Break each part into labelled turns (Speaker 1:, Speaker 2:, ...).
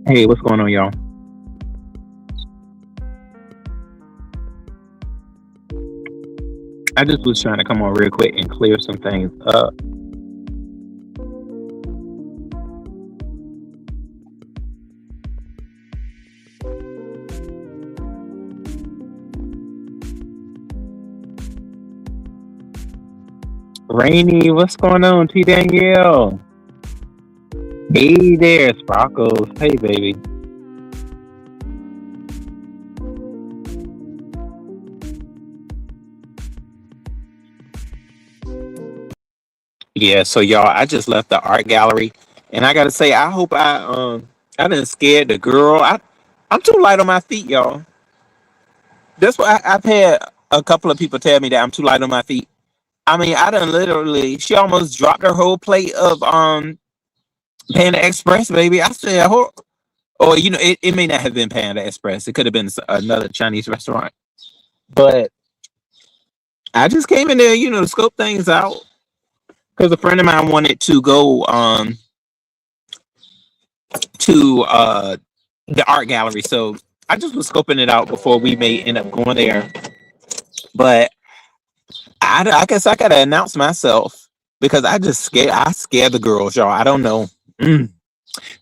Speaker 1: Hey, what's going on, y'all? I just was trying to come on real quick and clear some things up. Rainy, what's going on, T Danielle? Hey there, Sparkles. Hey, baby. Yeah, so y'all, I just left the art gallery, and I gotta say, I hope I didn't scared the girl. I'm too light on my feet, y'all. That's what I've had a couple of people tell me that I'm too light on my feet. I mean, I done literally. She almost dropped her whole plate of Panda Express, baby. I said, or it may not have been Panda Express. It could have been another Chinese restaurant. But I just came in there, to scope things out because a friend of mine wanted to go to the art gallery, so I just was scoping it out before we may end up going there. But I guess I gotta announce myself because I scare the girls, y'all. I don't know. Mm.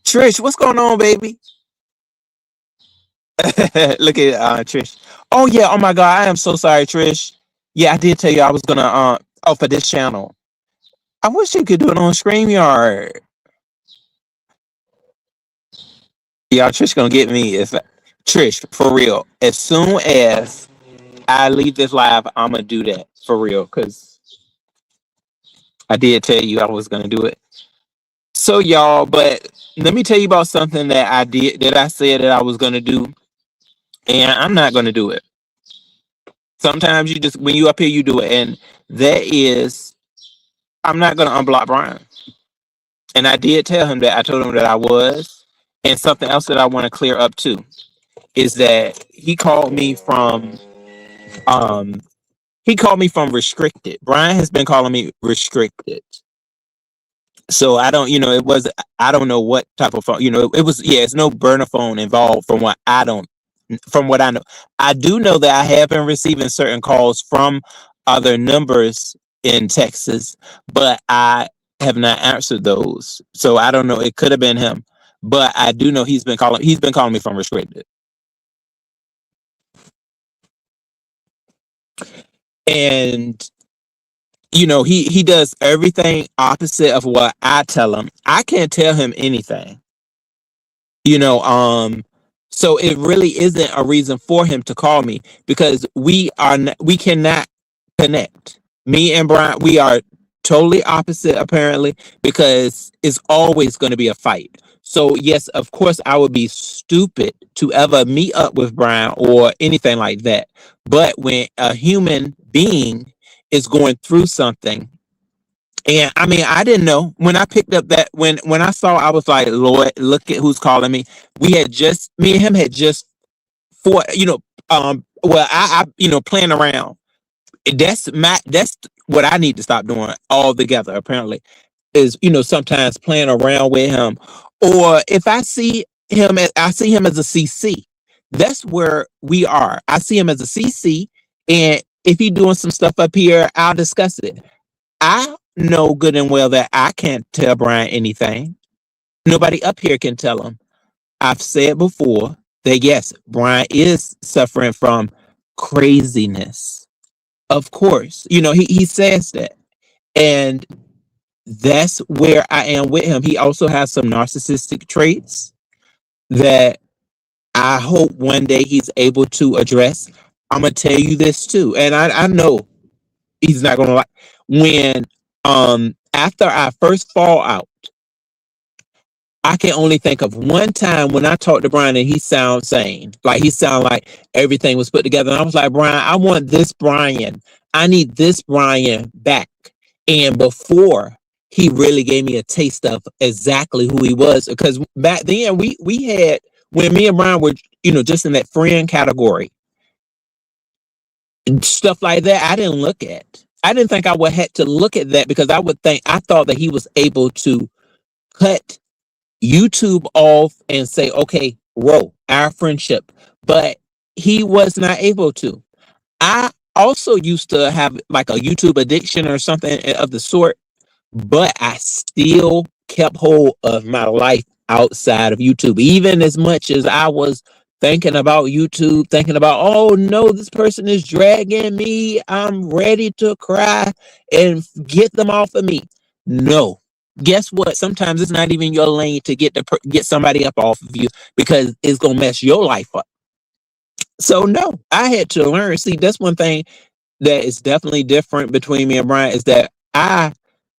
Speaker 1: Trish, what's going on, baby? Look at Trish. Oh yeah. Oh my God. I am so sorry, Trish. Yeah, I did tell you I was gonna for this channel. I wish you could do it on StreamYard. Yeah, Trish gonna get me if Trish for real. As soon as I leave this live, I'm gonna do that for real because I did tell you I was gonna do it. So y'all, but let me tell you about something that I said that I was gonna do, and I'm not gonna do it. Sometimes you just when you up here you do it, and that is I'm not gonna unblock Brian. And I did tell him that I told him that I was. And something else that I want to clear up too is that um he called me from restricted. Brian has been calling me restricted. So I don't, it was I don't know what type of phone, it was it's no burner phone involved from what I know. I do know that I have been receiving certain calls from other numbers in Texas, but I have not answered those. So I don't know. It could have been him, but I do know He's been calling me from restricted, and he does everything opposite of what I tell him. I can't tell him anything. You know, so it really isn't a reason for him to call me because we cannot connect. Me and Brian, we are totally opposite apparently because it's always going to be a fight. So yes, of course I would be stupid to ever meet up with Brian or anything like that. But when a human being is going through something, and I mean, I didn't know when I picked up that when I saw, I was like, Lord, look at who's calling me. Me and him had just for well, I playing around. That's what I need to stop doing altogether. Apparently, is sometimes playing around with him, or if I see him as a CC. That's where we are. I see him as a CC, and if he doing some stuff up here, I'll discuss it. I know good and well that I can't tell Brian anything. Nobody up here can tell him. I've said before that yes, Brian is suffering from craziness. Of course, he says that. And that's where I am with him. He also has some narcissistic traits that I hope one day he's able to address. I'm gonna tell you this too, and I know he's not gonna like when after our first fallout, I can only think of one time when I talked to Brian and he sound sane. Like he sound like everything was put together. And I was like, Brian, I want this Brian. I need this Brian back. And before he really gave me a taste of exactly who he was, because back then we had when me and Brian were, just in that friend category, stuff like that, I didn't look at. I didn't think I would have to look at that because I thought that he was able to cut YouTube off and say, okay, roll our friendship. But he was not able to. I also used to have like a YouTube addiction or something of the sort, but I still kept hold of my life outside of YouTube, even as much as I was thinking about YouTube, thinking about, oh no, this person is dragging me. I'm ready to cry and get them off of me. No. Guess what? Sometimes it's not even your lane to get somebody up off of you because it's gonna mess your life up. So no, I had to learn. See, that's one thing that is definitely different between me and Brian is that I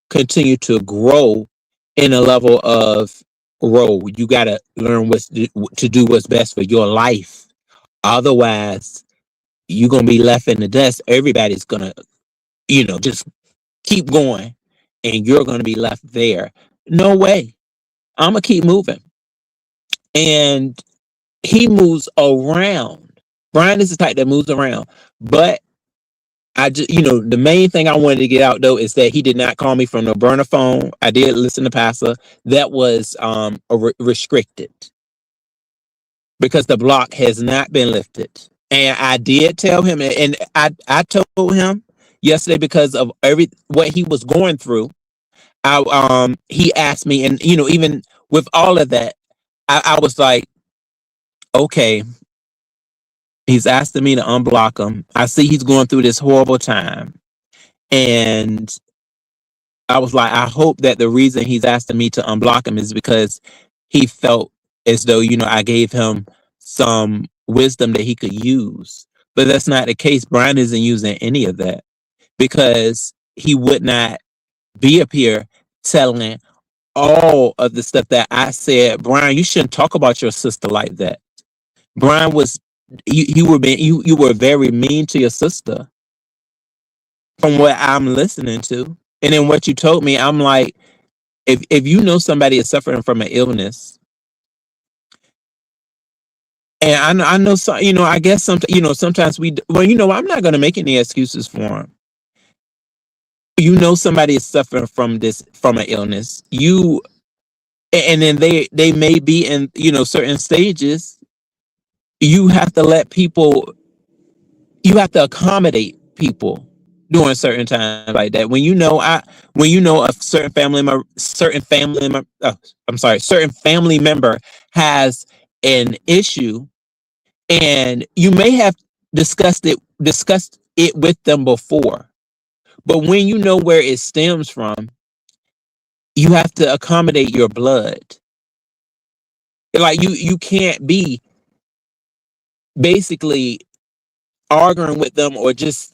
Speaker 1: continue to grow in a level of grow. You got to learn to do what's best for your life. Otherwise, you're going to be left in the dust. Everybody's going to, just keep going and you're going to be left there. No way. I'm going to keep moving. And he moves around. Brian is the type that moves around. But I just, the main thing I wanted to get out though is that he did not call me from the burner phone. I did listen to Pastor. That was restricted because the block has not been lifted. And I did tell him, and I told him yesterday because of what he was going through. He asked me, and even with all of that, I was like, okay, he's asking me to unblock him. I see he's going through this horrible time. And I was like, I hope that the reason he's asking me to unblock him is because he felt as though, I gave him some wisdom that he could use. But that's not the case. Brian isn't using any of that because he would not be up here telling all of the stuff that I said. Brian, you shouldn't talk about your sister like that. Brian was you were very mean to your sister from what I'm listening to. And then what you told me, I'm like, if you know somebody is suffering from an illness, and I know some, I guess sometimes I'm not going to make any excuses for them. Somebody is suffering from an illness. And then they may be in certain stages. You have to let people. You have to accommodate people during certain times like that. When a certain family member has an issue, and you may have discussed it with them before, but when you know where it stems from, you have to accommodate your blood. Like you can't be basically arguing with them or just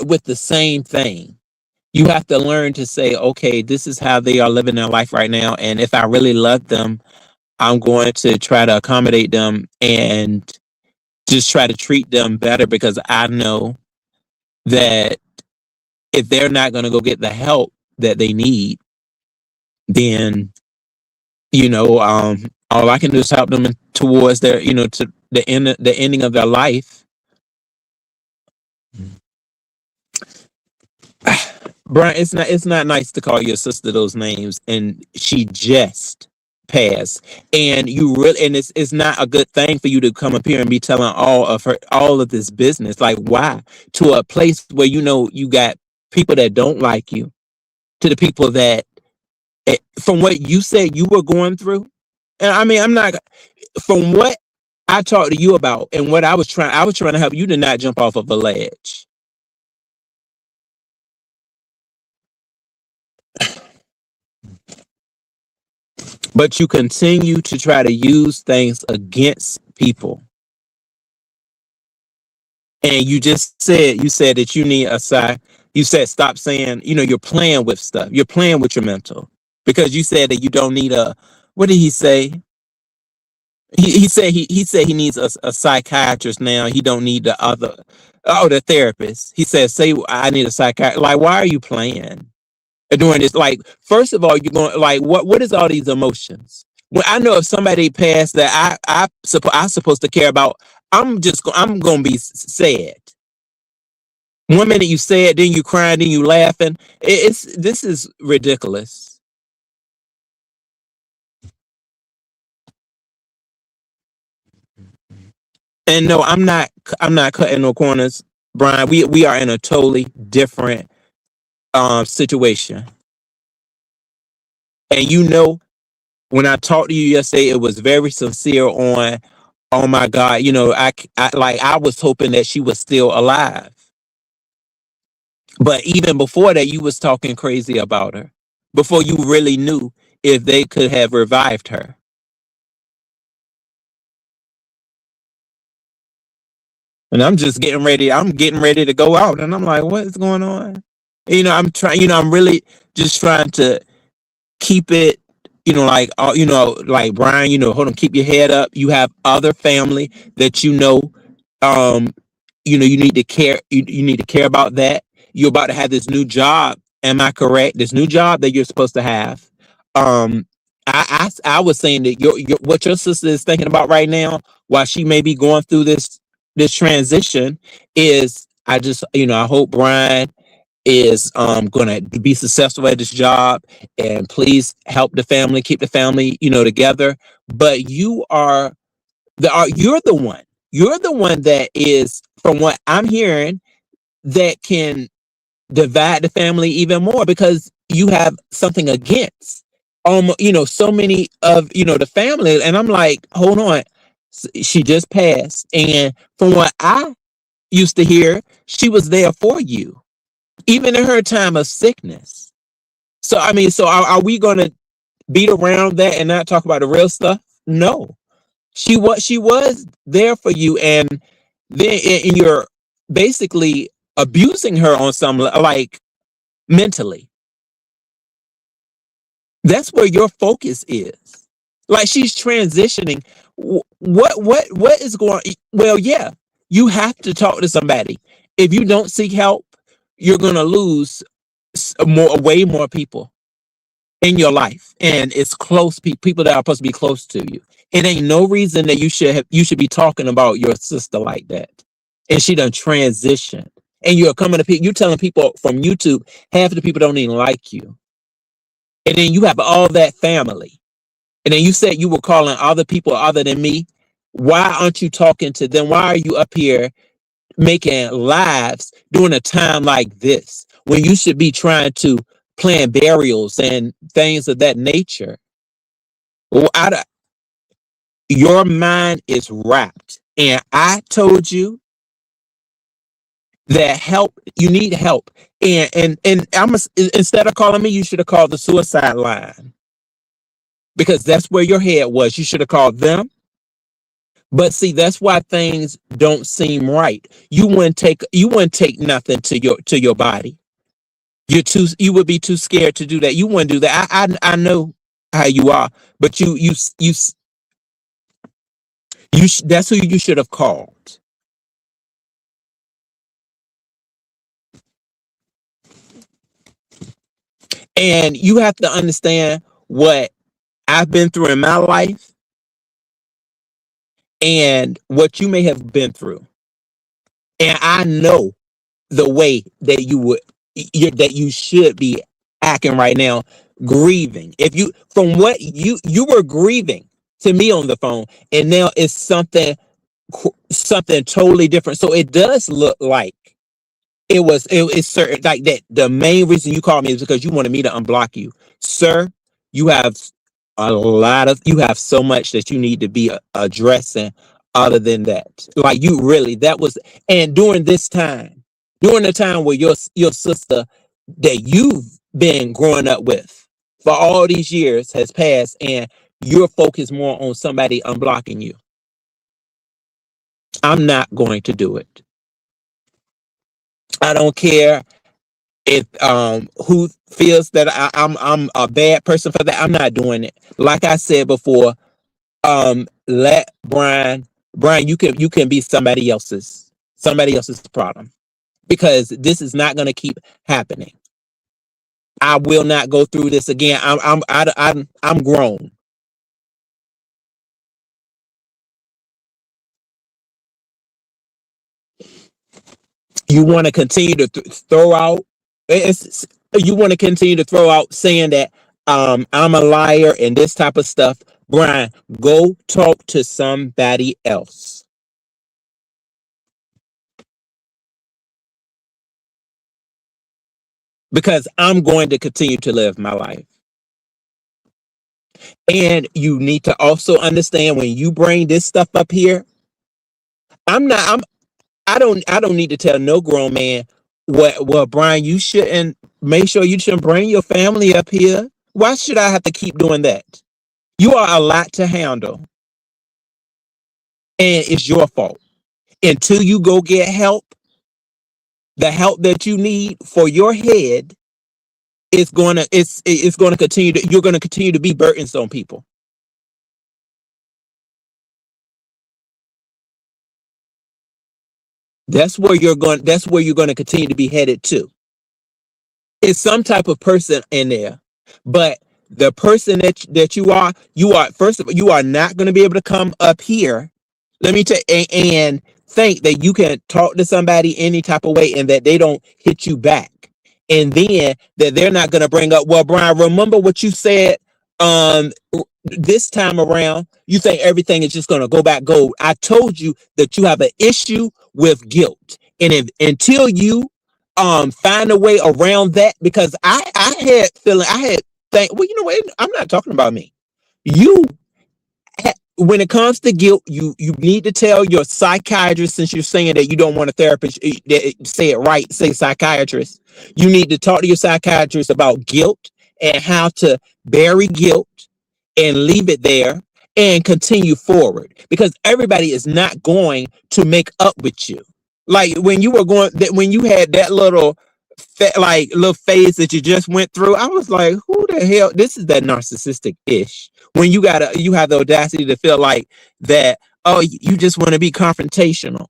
Speaker 1: with the same thing. You have to learn to say, okay, this is how they are living their life right now. And if I really love them, I'm going to try to accommodate them and just try to treat them better because I know that if they're not going to go get the help that they need, then, all I can do is help them towards their, to the ending of their life. Brian, it's not nice to call your sister those names, and she just passed. And it's not a good thing for you to come up here and be telling all of this business. Like, why? To a place where you got people that don't like you, to the people that, from what you said you were going through. And I mean, I'm not, from what I talked to you about and what I was trying to help you to not jump off of a ledge. But you continue to try to use things against people. And you said that you need a side. You said stop saying, you're playing with stuff. You're playing with your mental. Because you said that you don't need what did he say? He said he needs a psychiatrist now. He don't need the therapist. He said, say I need a psychiatrist. Like, why are you playing? Doing this, like, first of all, you're going, like, what is all these emotions? When I know if somebody passed that I'm supposed to care about, I'm gonna be sad. One minute you sad, then you crying, then you laughing. This is ridiculous. And no, I'm not cutting no corners, Brian. We are in a totally different situation. And when I talked to you yesterday, it was very sincere on, oh my God, I was hoping that she was still alive. But even before that, you was talking crazy about her before you really knew if they could have revived her. And I'm getting ready to go out. And I'm like, what is going on? I'm trying, I'm really just trying to keep it, like Brian, hold on, keep your head up. You have other family that um, you need to care, you need to care about that. You're about to have this new job. Am I correct? This new job that you're supposed to have. Um, I was saying that what your sister is thinking about right now, while she may be going through this transition, is I hope Brian is gonna be successful at this job, and please help the family, keep the family together. But you're the one, that is, from what I'm hearing, that can divide the family even more, because you have something against so many of the family. And I'm like, hold on, she just passed, and from what I used to hear, she was there for you even in her time of sickness. So I mean, so are we going to beat around that and not talk about the real stuff? No, she was there for you, and then and you're basically abusing her on some like mentally. That's where your focus is. Like, she's transitioning. What is going? Well, yeah, you have to talk to somebody. If you don't seek help, you're gonna lose way more people in your life, and it's close people that are supposed to be close to you. It ain't no reason that you should be talking about your sister like that, and she done transitioned. And you're coming to people, you telling people from YouTube, half of the people don't even like you, and then you have all that family, and then you said you were calling other people other than me. Why aren't you talking to them? Why are you up here making lives during a time like this, when you should be trying to plan burials and things of that nature? Well, your mind is wrapped. And I told you that you need help. And instead of calling me, you should have called the suicide line, because that's where your head was. You should have called them. But see, that's why things don't seem right. You wouldn't take nothing to your body. You would be too scared to do that. You wouldn't do that. I know how you are, but that's who you should have called. And you have to understand what I've been through in my life and what you may have been through. And I know the way that that you should be acting right now, grieving. If you from what you were grieving to me on the phone, and now it's something totally different. So it does look like it's certain, like that. The main reason you called me is because you wanted me to unblock you, sir. You have you have so much that you need to be addressing. Other than that, like, you really, that was, and during the time where your sister that you've been growing up with for all these years has passed, and you're focused more on somebody unblocking you. I'm not going to do it. I don't care if who feels that I'm a bad person for that. I'm not doing it. Like I said before, let Brian, you can be somebody else's problem, because this is not going to keep happening. I will not go through this again. I'm grown. You want to continue to throw out, you want to continue to throw out saying that I'm a liar and this type of stuff. Brian, go talk to somebody else. because I'm going to continue to live my life. And you need to also understand when you bring this stuff up here, I'm not I'm I don't need to tell no grown man what well Brian, you shouldn't make sure you shouldn't bring your family up here. Why should I have to keep doing that? You are a lot to handle and it's your fault. Until you go get help, the help that you need for your head it's going to continue to you're going to continue to be burdens on people. That's where you're going to continue to be headed to. It's some type of person in there, but the person that you are first of all, you are not going to be able to come up here. Let me tell and think that you can talk to somebody any type of way and that they don't hit you back, and then that they're not going to bring up. Well, Brian, remember what you said. Um, this time around, you think everything is just going to go back gold. I told you that you have an issue with guilt, and if until you find a way around that, because I had feeling I had think well, you know what, I'm not talking about me. You when it comes to guilt, you need to tell your psychiatrist, since you're saying that you don't want a therapist, say it right, say psychiatrist. You need to talk to your psychiatrist about guilt and how to bury guilt and leave it there and continue forward, because everybody is not going to make up with you. Like when you were going that when you had that little like little phase that you just went through, I was like, who the hell, this is that narcissistic ish when you have the audacity to feel like that, oh, you just want to be confrontational.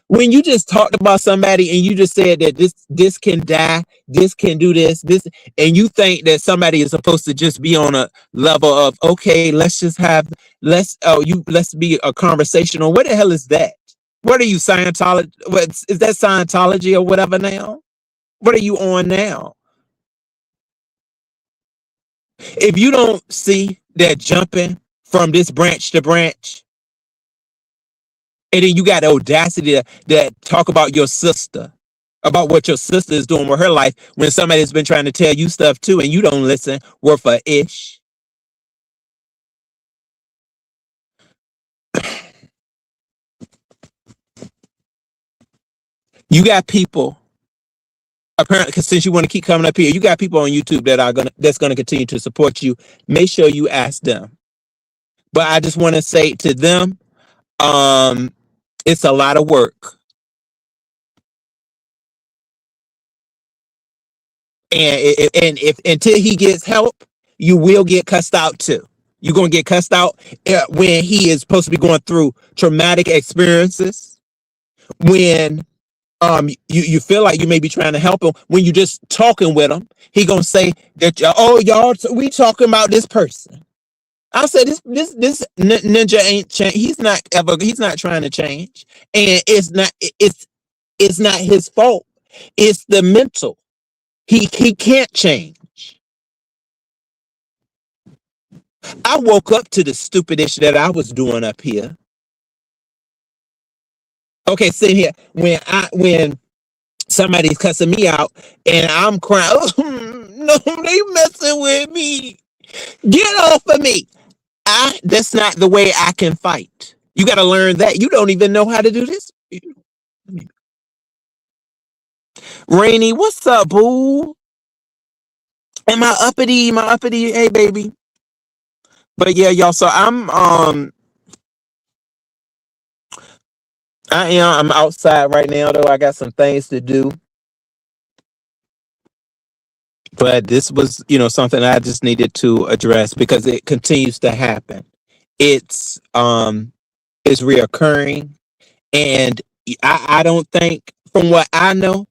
Speaker 1: When you just talked about somebody and you just said that this can die, this can do this, and you think that somebody is supposed to just be on a level of, okay, let's just have let's be a conversational. What the hell is that? What are you, Scientology? What is that, Scientology or whatever now? What are you on now? If you don't see that jumping from this branch to branch, and then you got the audacity to talk about your sister, about what your sister is doing with her life when somebody's been trying to tell you stuff too, and you don't listen, worth a ish. You got people apparently, because since you want to keep coming up here, you got people on YouTube that's gonna continue to support you. Make sure you ask them. But I just want to say to them, um, it's a lot of work. And if until he gets help, you will get cussed out too. You're gonna get cussed out when he is supposed to be going through traumatic experiences. When you feel like you may be trying to help him, when you just talking with him, he gonna say that oh y'all we talking about this person. I said this ninja ain't change. He's not trying to change, and it's not his fault. It's the mental. He can't change. I woke up to the stupidest that I was doing up here. Okay, sitting here when somebody's cussing me out and I'm crying. Oh, no, they messing with me. Get off of me. That's not the way I can fight. You got to learn that. You don't even know how to do this. Rainy, what's up, boo? Am I uppity? My uppity? Hey, baby. But yeah, y'all. So I'm outside right now though. I got some things to do. But this was, something I just needed to address because it continues to happen. It's it's reoccurring, and I don't think, from what I know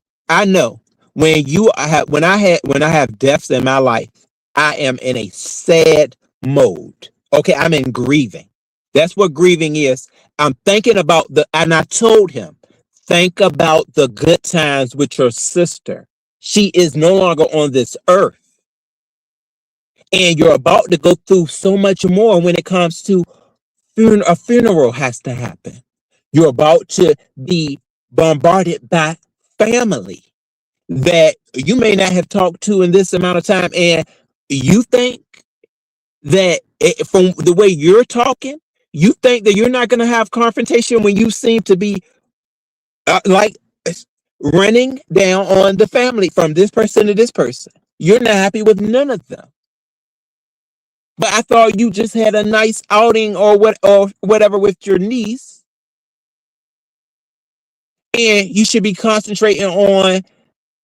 Speaker 1: when I have deaths in my life, I am in a sad mode. Okay, I'm in grieving. That's what grieving is. I'm thinking about and I told him, think about the good times with your sister. She is no longer on this earth. And you're about to go through so much more when it comes to a funeral has to happen. You're about to be bombarded by family. that you may not have talked to in this amount of time, and you think that from the way you're talking, you think that you're not going to have confrontation when you seem to be like running down on the family from this person to this person. You're not happy with none of them. But I thought you just had a nice outing or whatever with your niece, and you should be concentrating on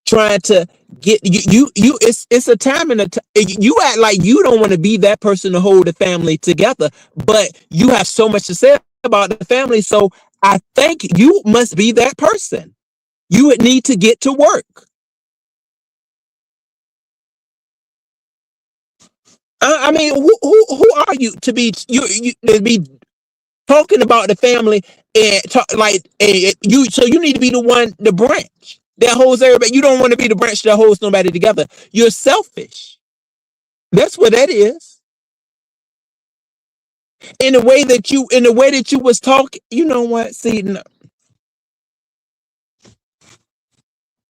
Speaker 1: trying to get you. It's a time and you act like you don't want to be that person to hold the family together, but you have so much to say about the family. So I think you must be that person. You would need to get to work. I mean, who are you to be you to be talking about the family and talk like you? So you need to be the one, the branch that holds everybody. You don't want to be the branch that holds nobody together. You're selfish. That's what that is. In the way that you was talking, you know what? See, no,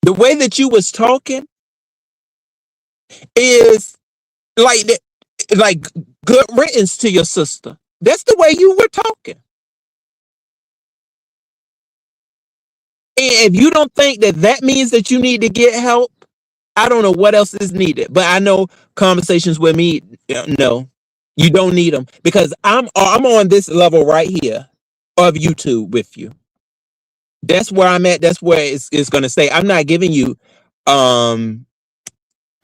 Speaker 1: the way that you was talking is like that, like good riddance to your sister. That's the way you were talking. And if you don't think that that means that you need to get help, I don't know what else is needed. But I know conversations with me, no, you don't need them because I'm on this level right here of YouTube with you. That's where I'm at. That's where it's going to stay. I'm not giving you, um,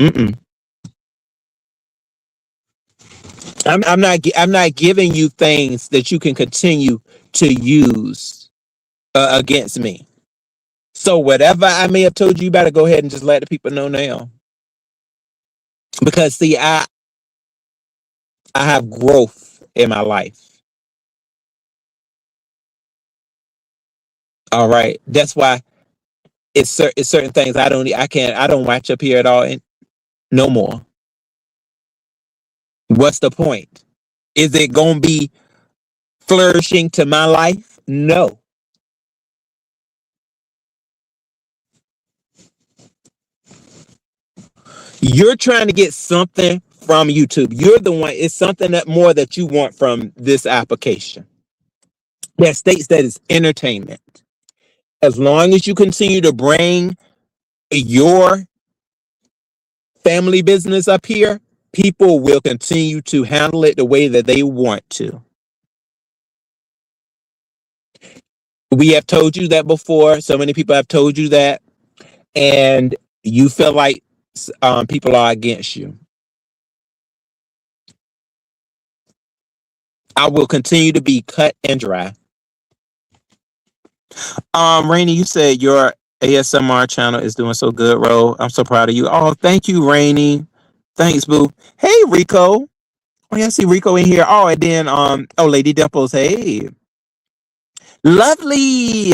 Speaker 1: mm-mm. I'm not giving you things that you can continue to use against me. So whatever I may have told you, you better go ahead and just let the people know now. Because see, I have growth in my life. All right, that's why it's certain things I don't watch up here at all and no more. What's the point? Is it gonna be flourishing to my life? No. You're trying to get something from YouTube. You're the one. It's something that more that you want from this application that states that it's entertainment. As long as you continue to bring your family business up here, people will continue to handle it the way that they want to. We have told you that before. So many people have told you that, and you feel like people are against you. I will continue to be cut and dry. Rainy, you said your ASMR channel is doing so good, Ro. I'm so proud of you. Oh, thank you, Rainy. Thanks, Boo. Hey, Rico. Oh, yeah, I see Rico in here. Oh, and then oh, Lady Dimples. Hey, lovely.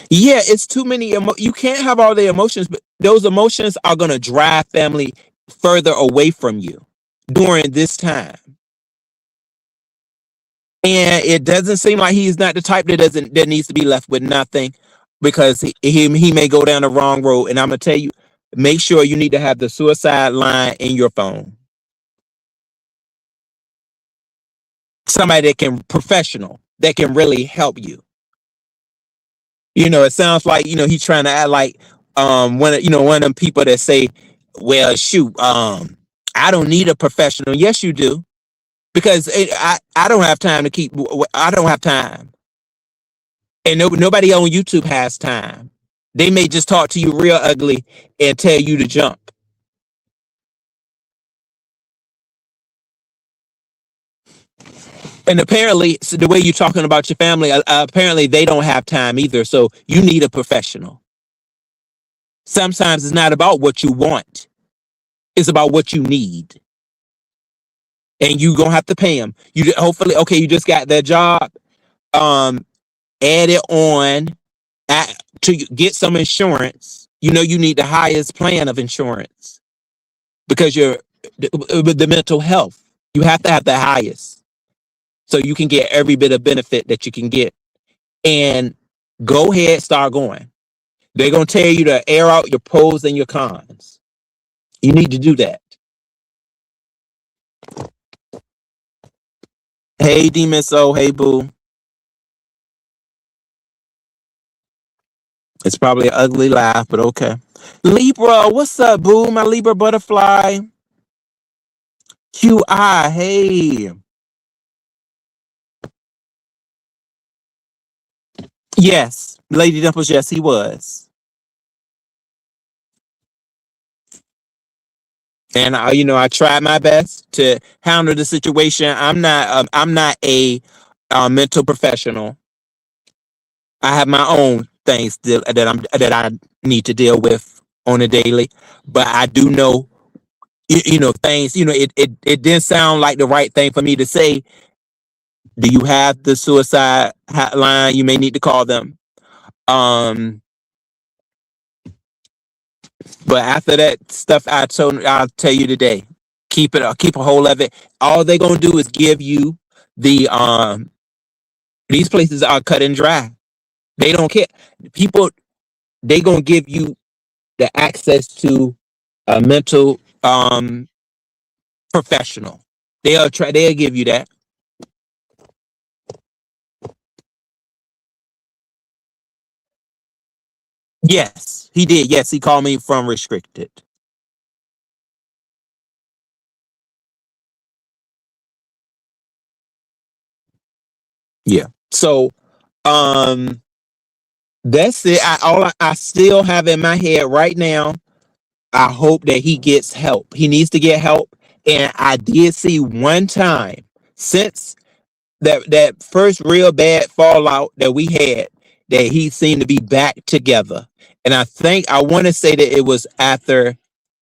Speaker 1: Yeah, it's too many. You can't have all the emotions, but those emotions are gonna drive family further away from you during this time. And it doesn't seem like he's not the type that needs to be left with nothing, because he may go down the wrong road. And I'm gonna tell you, make sure you need to have the suicide line in your phone. Somebody that can professional that can really help you. It sounds like he's trying to act like one of them people that say, well, shoot, I don't need a professional. Yes, you do, because I don't have time to keep. I don't have time. And nobody on YouTube has time. They may just talk to you real ugly and tell you to jump. And apparently, so the way you're talking about your family, apparently they don't have time either. So you need a professional. Sometimes it's not about what you want; it's about what you need, and you gonna have to pay them. You hopefully, okay, you just got that job. Add it on to get some insurance. You need the highest plan of insurance because you're with the mental health. You have to have the highest so you can get every bit of benefit that you can get. And Go ahead, start going. They're gonna tell you to air out your pros and your cons. You need to do that. Hey, Demon Soul. Hey, Boo. It's probably an ugly laugh, but okay. Libra, what's up, Boo? My Libra butterfly. QI, hey. Yes, Lady Dimples, yes, he was. And I tried my best to handle the situation. I'm not a mental professional. I have my own things that I need to deal with on a daily, but I do know things. It didn't sound like the right thing for me to say. Do you have the suicide hotline? You may need to call them. Um, but after that stuff I'll tell you today. Keep a hold of it. All they're gonna do is give you the these places are cut and dry. They don't care. People they gonna give you the access to a mental professional. They'll give you that. Yes, he did. Yes, he called me from restricted. Yeah. So um that's it. I still have in my head right now. I hope that he gets help. He needs to get help. And I did see one time since that first real bad fallout that we had that he seemed to be back together. And I want to say that it was after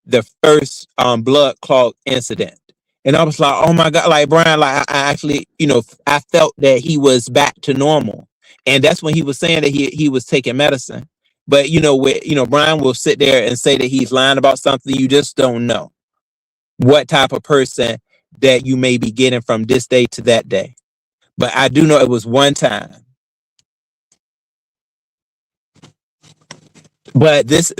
Speaker 1: the first blood clot incident. And I was like, oh my God, like Brian, like I actually, I felt that he was back to normal. And that's when he was saying that he was taking medicine. But Brian will sit there and say that he's lying about something. You just don't know what type of person that you may be getting from this day to that day. But I do know it was one time. But this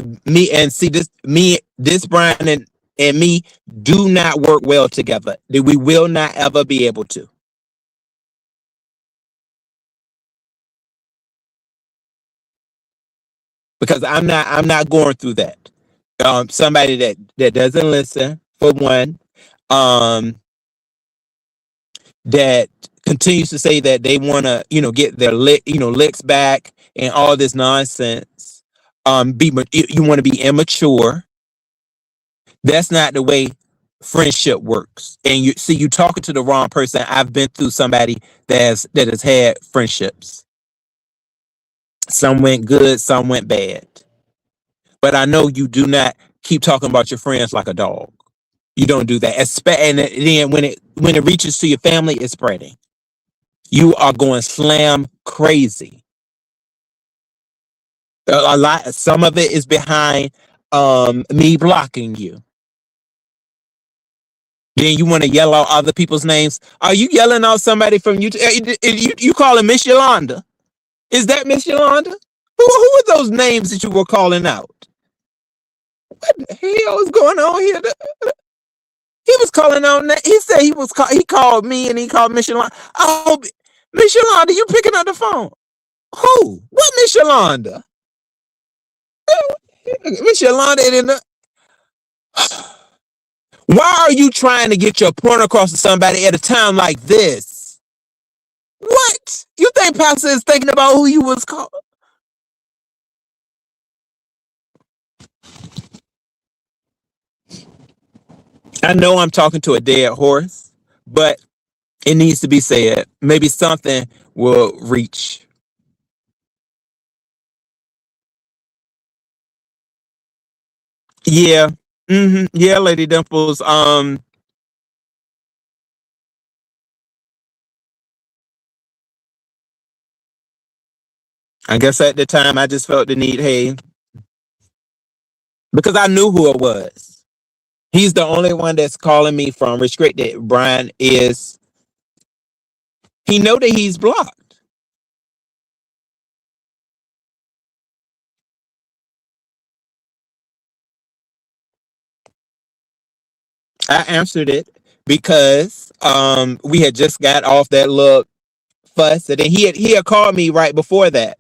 Speaker 1: Brian and me do not work well together. That we will not ever be able to. Because I'm not going through that. Somebody that doesn't listen, for one, um, that continues to say that they want to, get their licks back and all this nonsense. You want to be immature. That's not the way friendship works. And you talking to the wrong person. I've been through somebody that has had friendships. Some went good, some went bad. But I know you do not keep talking about your friends like a dog. You don't do that. And then when it reaches to your family, it's spreading. You are going slam crazy. A lot. Some of it is behind me blocking you. Then you want to yell out other people's names. Are you yelling out somebody from you? You calling Miss Yolanda? Is that Miss Yolanda? Who are those names that you were calling out? What the hell is going on here? He was calling out. He said he called me and he called Miss Yolanda. Oh, Miss Yolanda, you picking up the phone? Who? What Miss Yolanda? Miss Yolanda in the. Why are you trying to get your point across to somebody at a time like this? What? You think Pastor is thinking about who you was calling? I know I'm talking to a dead horse, but it needs to be said. Maybe something will reach. Yeah. Yeah, Lady Dimples. I guess at the time I just felt the need, hey, because I knew who it was. He's the only one that's calling me from restricted. Brian is he know that he's blocked. I answered it because we had just got off that little fuss, and then he had called me right before that.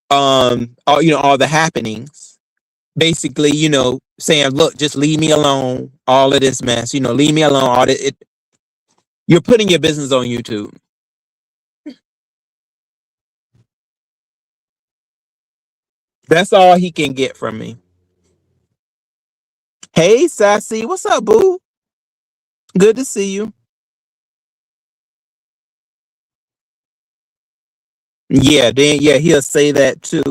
Speaker 1: All the happenings, basically, saying, "Look, just leave me alone. All of this mess, leave me alone. All that you're putting your business on YouTube." That's all he can get from me. Hey, Sassy, what's up, boo? Good to see you. Yeah, then yeah, he'll say that too.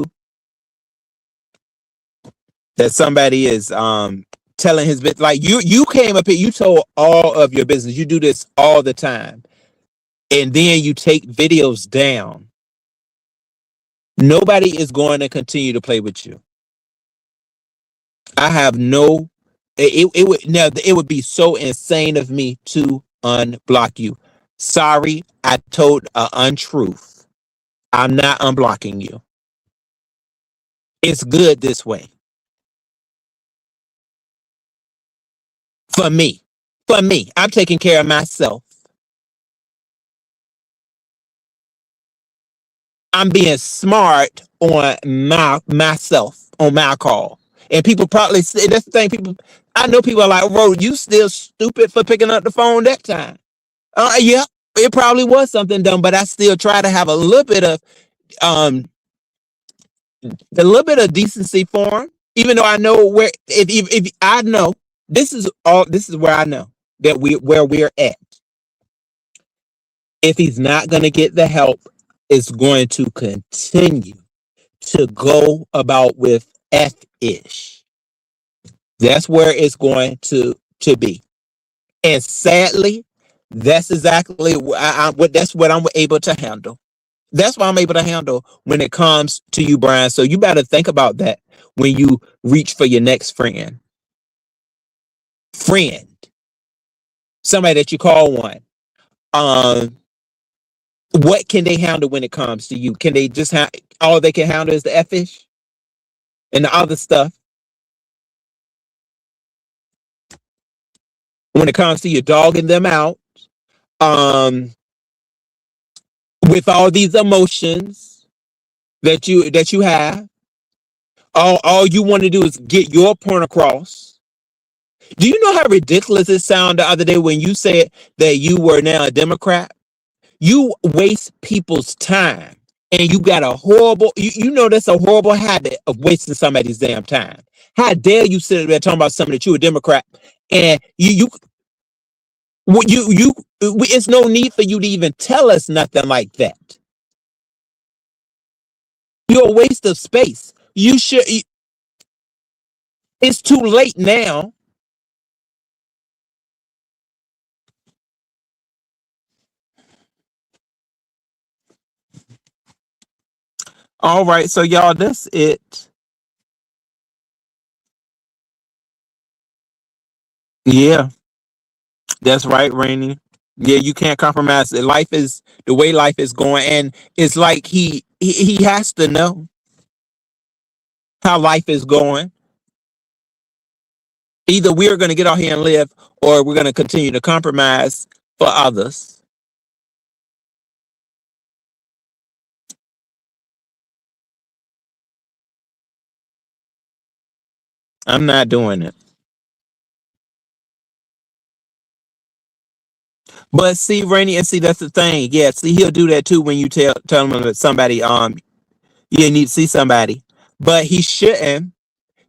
Speaker 1: That somebody is telling his bit, like you came up here, you told all of your business. You do this all the time. And then you take videos down. Nobody is going to continue to play with you. I have no it would now it would be so insane of me to unblock you. Sorry, I told an untruth. I'm not unblocking you. It's good this way. For me. For me. I'm taking care of myself. I'm being smart on myself on my call. And people probably say that's the thing. People, I know people are like, "Bro, you still stupid for picking up the phone that time." Yeah, it probably was something dumb, but I still try to have um a little bit of decency for him, even though I know where. If I know this is where I know that where we're at. If he's not going to get the help, it's going to continue to go about with F-ish. That's where it's going to be. And sadly, that's exactly that's what I'm able to handle. That's what I'm able to handle when it comes to you, Brian. So you better think about that when you reach for your next friend. Friend. Somebody that you call one. Um, what can they handle when it comes to you? Can they just have all they can handle is the F-ish and the other stuff? When it comes to you dogging them out, um, with all these emotions that you have, all you want to do is get your point across. Do you know how ridiculous it sounded the other day when you said that you were now a Democrat? You waste people's time, and you got a horrible. You know that's a horrible habit of wasting somebody's damn time. How dare you sit there talking about something that you a Democrat, and it's no need for you to even tell us nothing like that. You're a waste of space. You should. It's too late now. All right, so y'all, that's it. Yeah, that's right, Rainy. Yeah, you can't compromise. Life is the way life is going, and it's like he has to know how life is going. Either we're going to get out here and live, or we're going to continue to compromise for others. I'm not doing it. But see, Rainy, and see that's the thing. Yeah, see, he'll do that too when you tell him that somebody you need to see somebody, but he shouldn't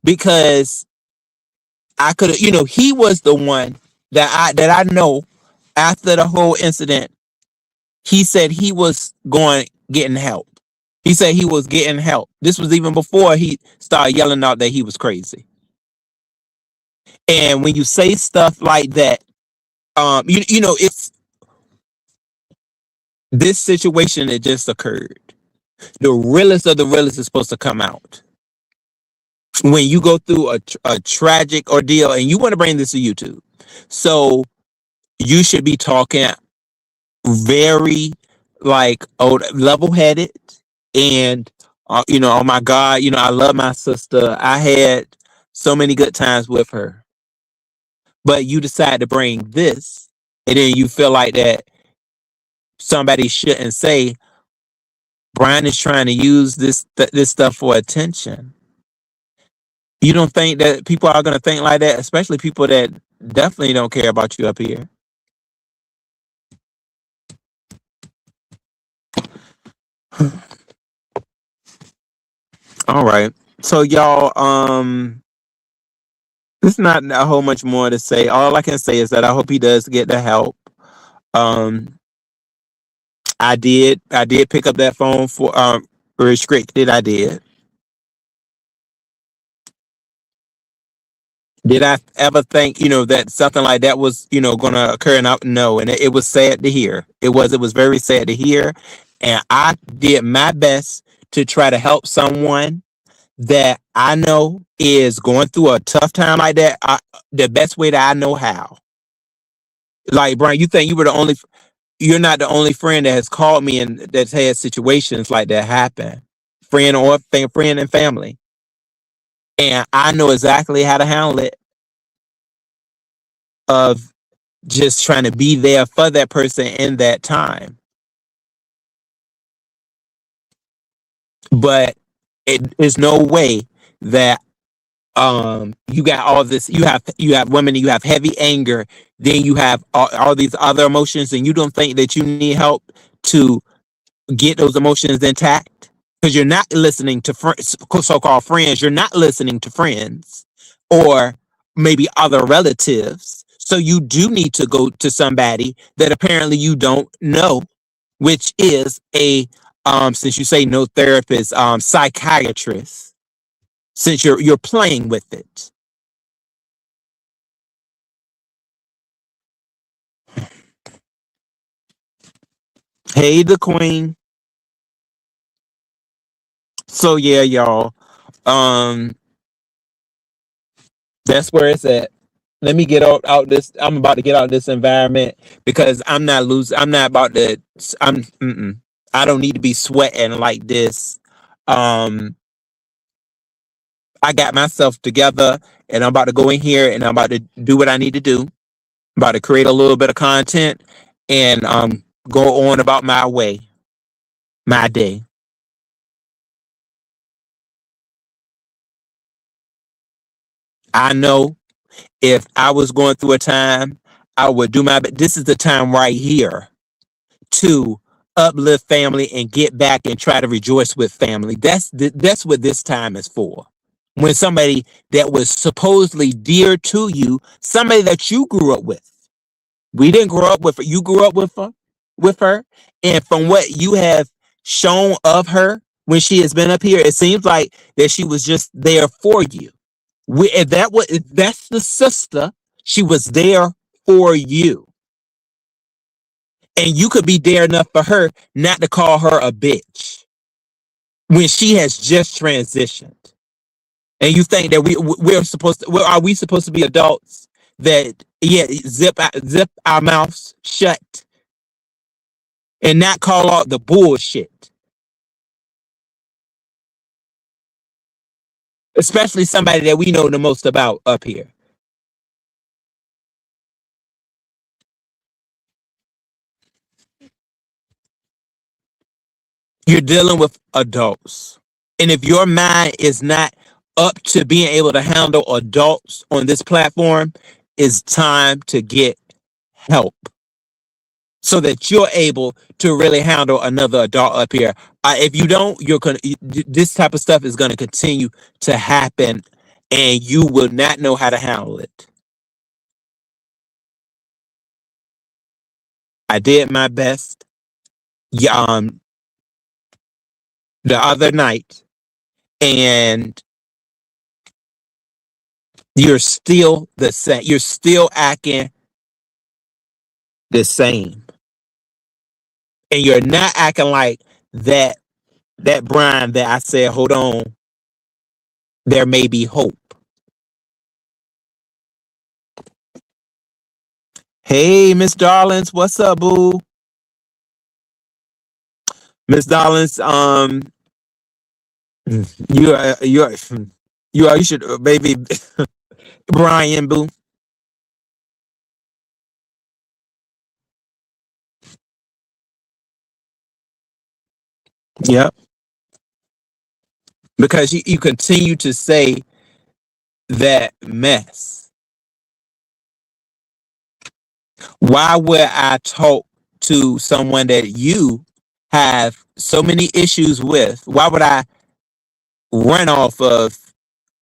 Speaker 1: because I could have, he was the one that I know after the whole incident. He said he was going getting help. He said he was getting help. This was even before he started yelling out that he was crazy. And when you say stuff like that, it's this situation that just occurred. The realest of the realest is supposed to come out when you go through a tragic ordeal, and you want to bring this to YouTube. So you should be talking very like level headed, and oh my God, I love my sister. I had so many good times with her, but you decide to bring this, and then you feel like that somebody shouldn't say Brian is trying to use this stuff for attention. You don't think that people are going to think like that, especially people that definitely don't care about you up here. All right. So y'all, there's not a whole much more to say. All I can say is that I hope he does get the help. Um, I did pick up that phone for restricted. I did. Did I ever think, that something like that was, going to occur? And no, and it was sad to hear. It was very sad to hear, and I did my best to try to help someone that I know is going through a tough time like that. The best way that I know how. Like Brian, you think you're not the only friend that has called me and that's had situations like that happen, friend and family, and I know exactly how to handle it. Of just trying to be there for that person in that time. But it is no way that you got all this, you have women, you have heavy anger, then you have all these other emotions, and you don't think that you need help to get those emotions intact because you're not listening to so-called friends, you're not listening to friends or maybe other relatives, so you do need to go to somebody that apparently you don't know, which is a since you say no therapist, psychiatrist, since you're playing with it. Hey, the queen. So yeah, y'all, um that's where it's at. Let me get out this. I'm about to get out this environment because I'm not losing. I'm not about to. I'm. Mm-mm. I don't need to be sweating like this. Um, I got myself together, and I'm about to go in here, and I'm about to do what I need to do. I'm about to create a little bit of content, and go on about my way, my day. I know if I was going through a time, I would do my best. This is the time right here to uplift family and get back and try to rejoice with family. That's what this time is for. When somebody that was supposedly dear to you, somebody that you grew up with. We didn't grow up with her. You grew up with her, and from what you have shown of her when she has been up here, it seems like that she was just there for you. If that's the sister, she was there for you. And you could be dare enough for her not to call her a bitch when she has just transitioned. And you think that are we supposed to be adults that zip our mouths shut and not call out the bullshit, especially somebody that we know the most about up here. You're dealing with adults. And if your mind is not up to being able to handle adults on this platform, it's time to get help so that you're able to really handle another adult up here. If you don't, this type of stuff is going to continue to happen and you will not know how to handle it. I did my best. Yeah, the other night, and you're still the same. You're still acting the same, and you're not acting like that Brian that I said, hold on, there may be hope. Hey, Miss Darlings, what's up, boo? Miss Darlings, you are you should, baby. Brian, boo. Yep. Because you continue to say that mess. Why would I talk to someone that you have so many issues with? Why would I run off of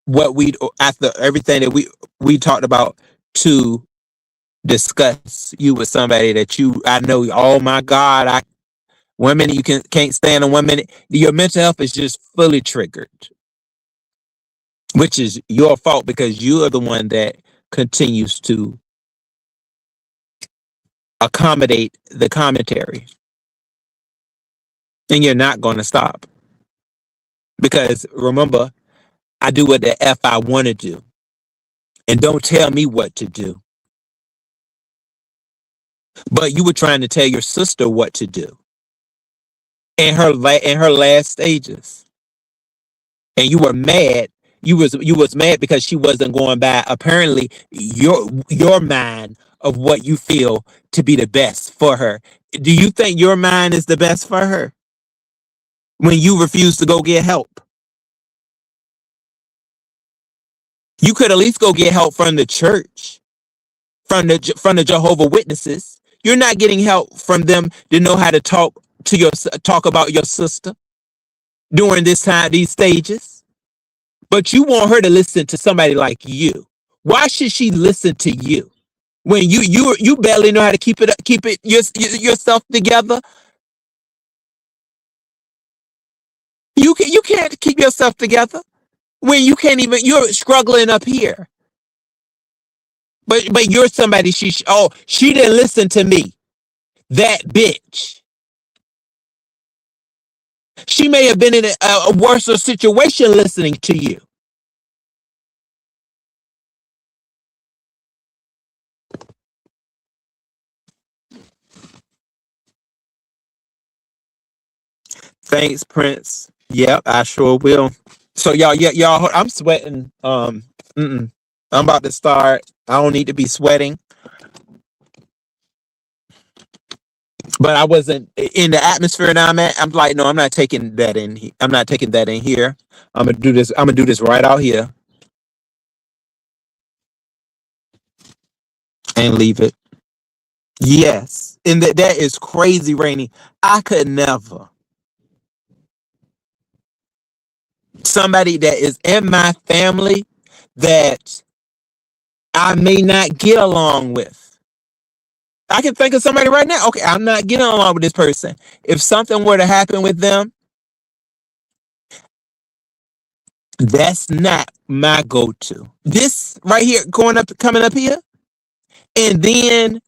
Speaker 1: what we after everything that we talked about to discuss you with somebody that I know, oh my God, I 1 minute you can't stand, and 1 minute your mental health is just fully triggered, which is your fault because you are the one that continues to accommodate the commentary, and you're not going to stop because remember, I do what the F I want to do, and don't tell me what to do. But you were trying to tell your sister what to do in her last stages, and you were mad. You was mad because she wasn't going by apparently your mind of what you feel to be the best for her. Do you think your mind is the best for her when you refuse to go get help? You could at least go get help from the church, from the Jehovah Witnesses. You're not getting help from them to know how to talk about your sister during this time, these stages. But you want her to listen to somebody like you. Why should she listen to you when you barely know how to keep yourself together? You can't keep yourself together when you can't even. You're struggling up here. But you're somebody. She didn't listen to me. That bitch. She may have been in a worse situation listening to you. Thanks, Prince. Yep, I sure will. So y'all, yeah, y'all, I'm sweating. I'm about to start. I don't need to be sweating, but I wasn't in the atmosphere that I'm at. I'm like, no, I'm not taking that in. I'm not taking that in here. I'm gonna do this. I'm gonna do this right out here and leave it. Yes, and that is crazy, Rainy. I could never. Somebody that is in my family that I may not get along with. I can think of somebody right now. Okay, I'm not getting along with this person. If something were to happen with them, that's not my go-to. This right here, coming up here, and then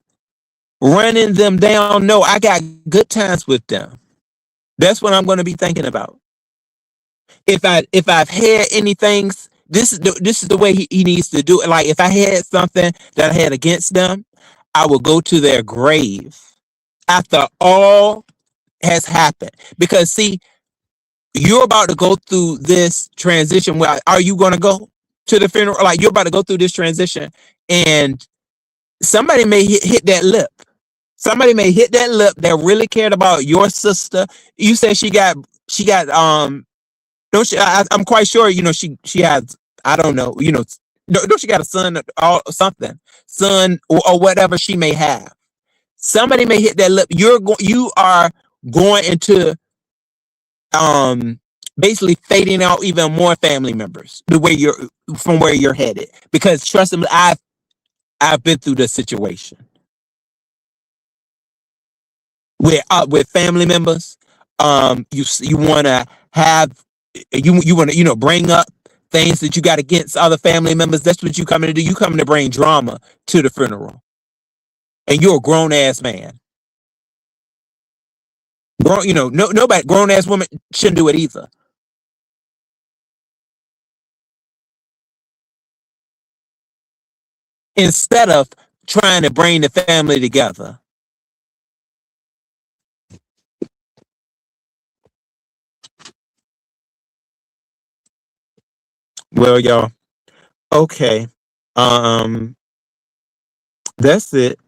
Speaker 1: running them down. No, I got good times with them. That's what I'm going to be thinking about. If I've had anything, this is the way he needs to do it. Like if I had something that I had against them, I will go to their grave after all has happened. Because see, you're about to go through this transition. Where are you going to go to the funeral? Like you're about to go through this transition, and somebody may hit that lip. Somebody may hit that lip that really cared about your sister. You said she got. Don't she? I'm quite sure. She has. I don't know. Don't she got a son or something, son or whatever she may have. Somebody may hit that lip. You are going into basically fading out even more family members the way you're from where you're headed. Because trust me, I've been through this situation with family members. You want to have you want to bring up things that you got against other family members. That's what you coming to do. You coming to bring drama to the funeral, and you're a grown ass man. Grown, no nobody grown ass woman shouldn't do it either. Instead of trying to bring the family together. Well, y'all, okay. Um, that's it.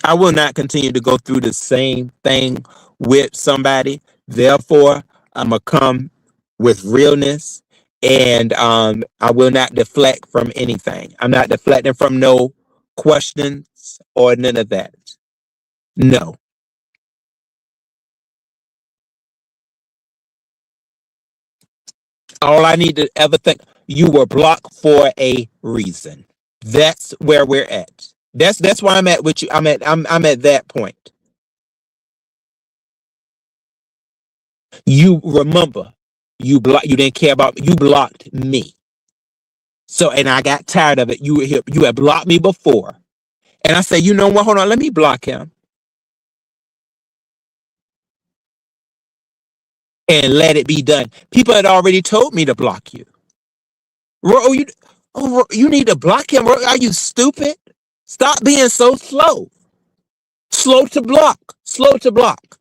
Speaker 1: I will not continue to go through the same thing with somebody. Therefore, I'm gonna come with realness, and I will not deflect from anything. I'm not deflecting from no questions or none of that. No. All I need to ever think, you were blocked for a reason. That's where we're at. That's where I'm at with you. I'm at that point. You remember, you didn't care about, you blocked me. So, and I got tired of it. You had blocked me before. And I said, you know what, hold on, let me block him and let it be done. People had already told me to block you. You need to block him. Are you stupid? Stop being so slow. Slow to block. Slow to block.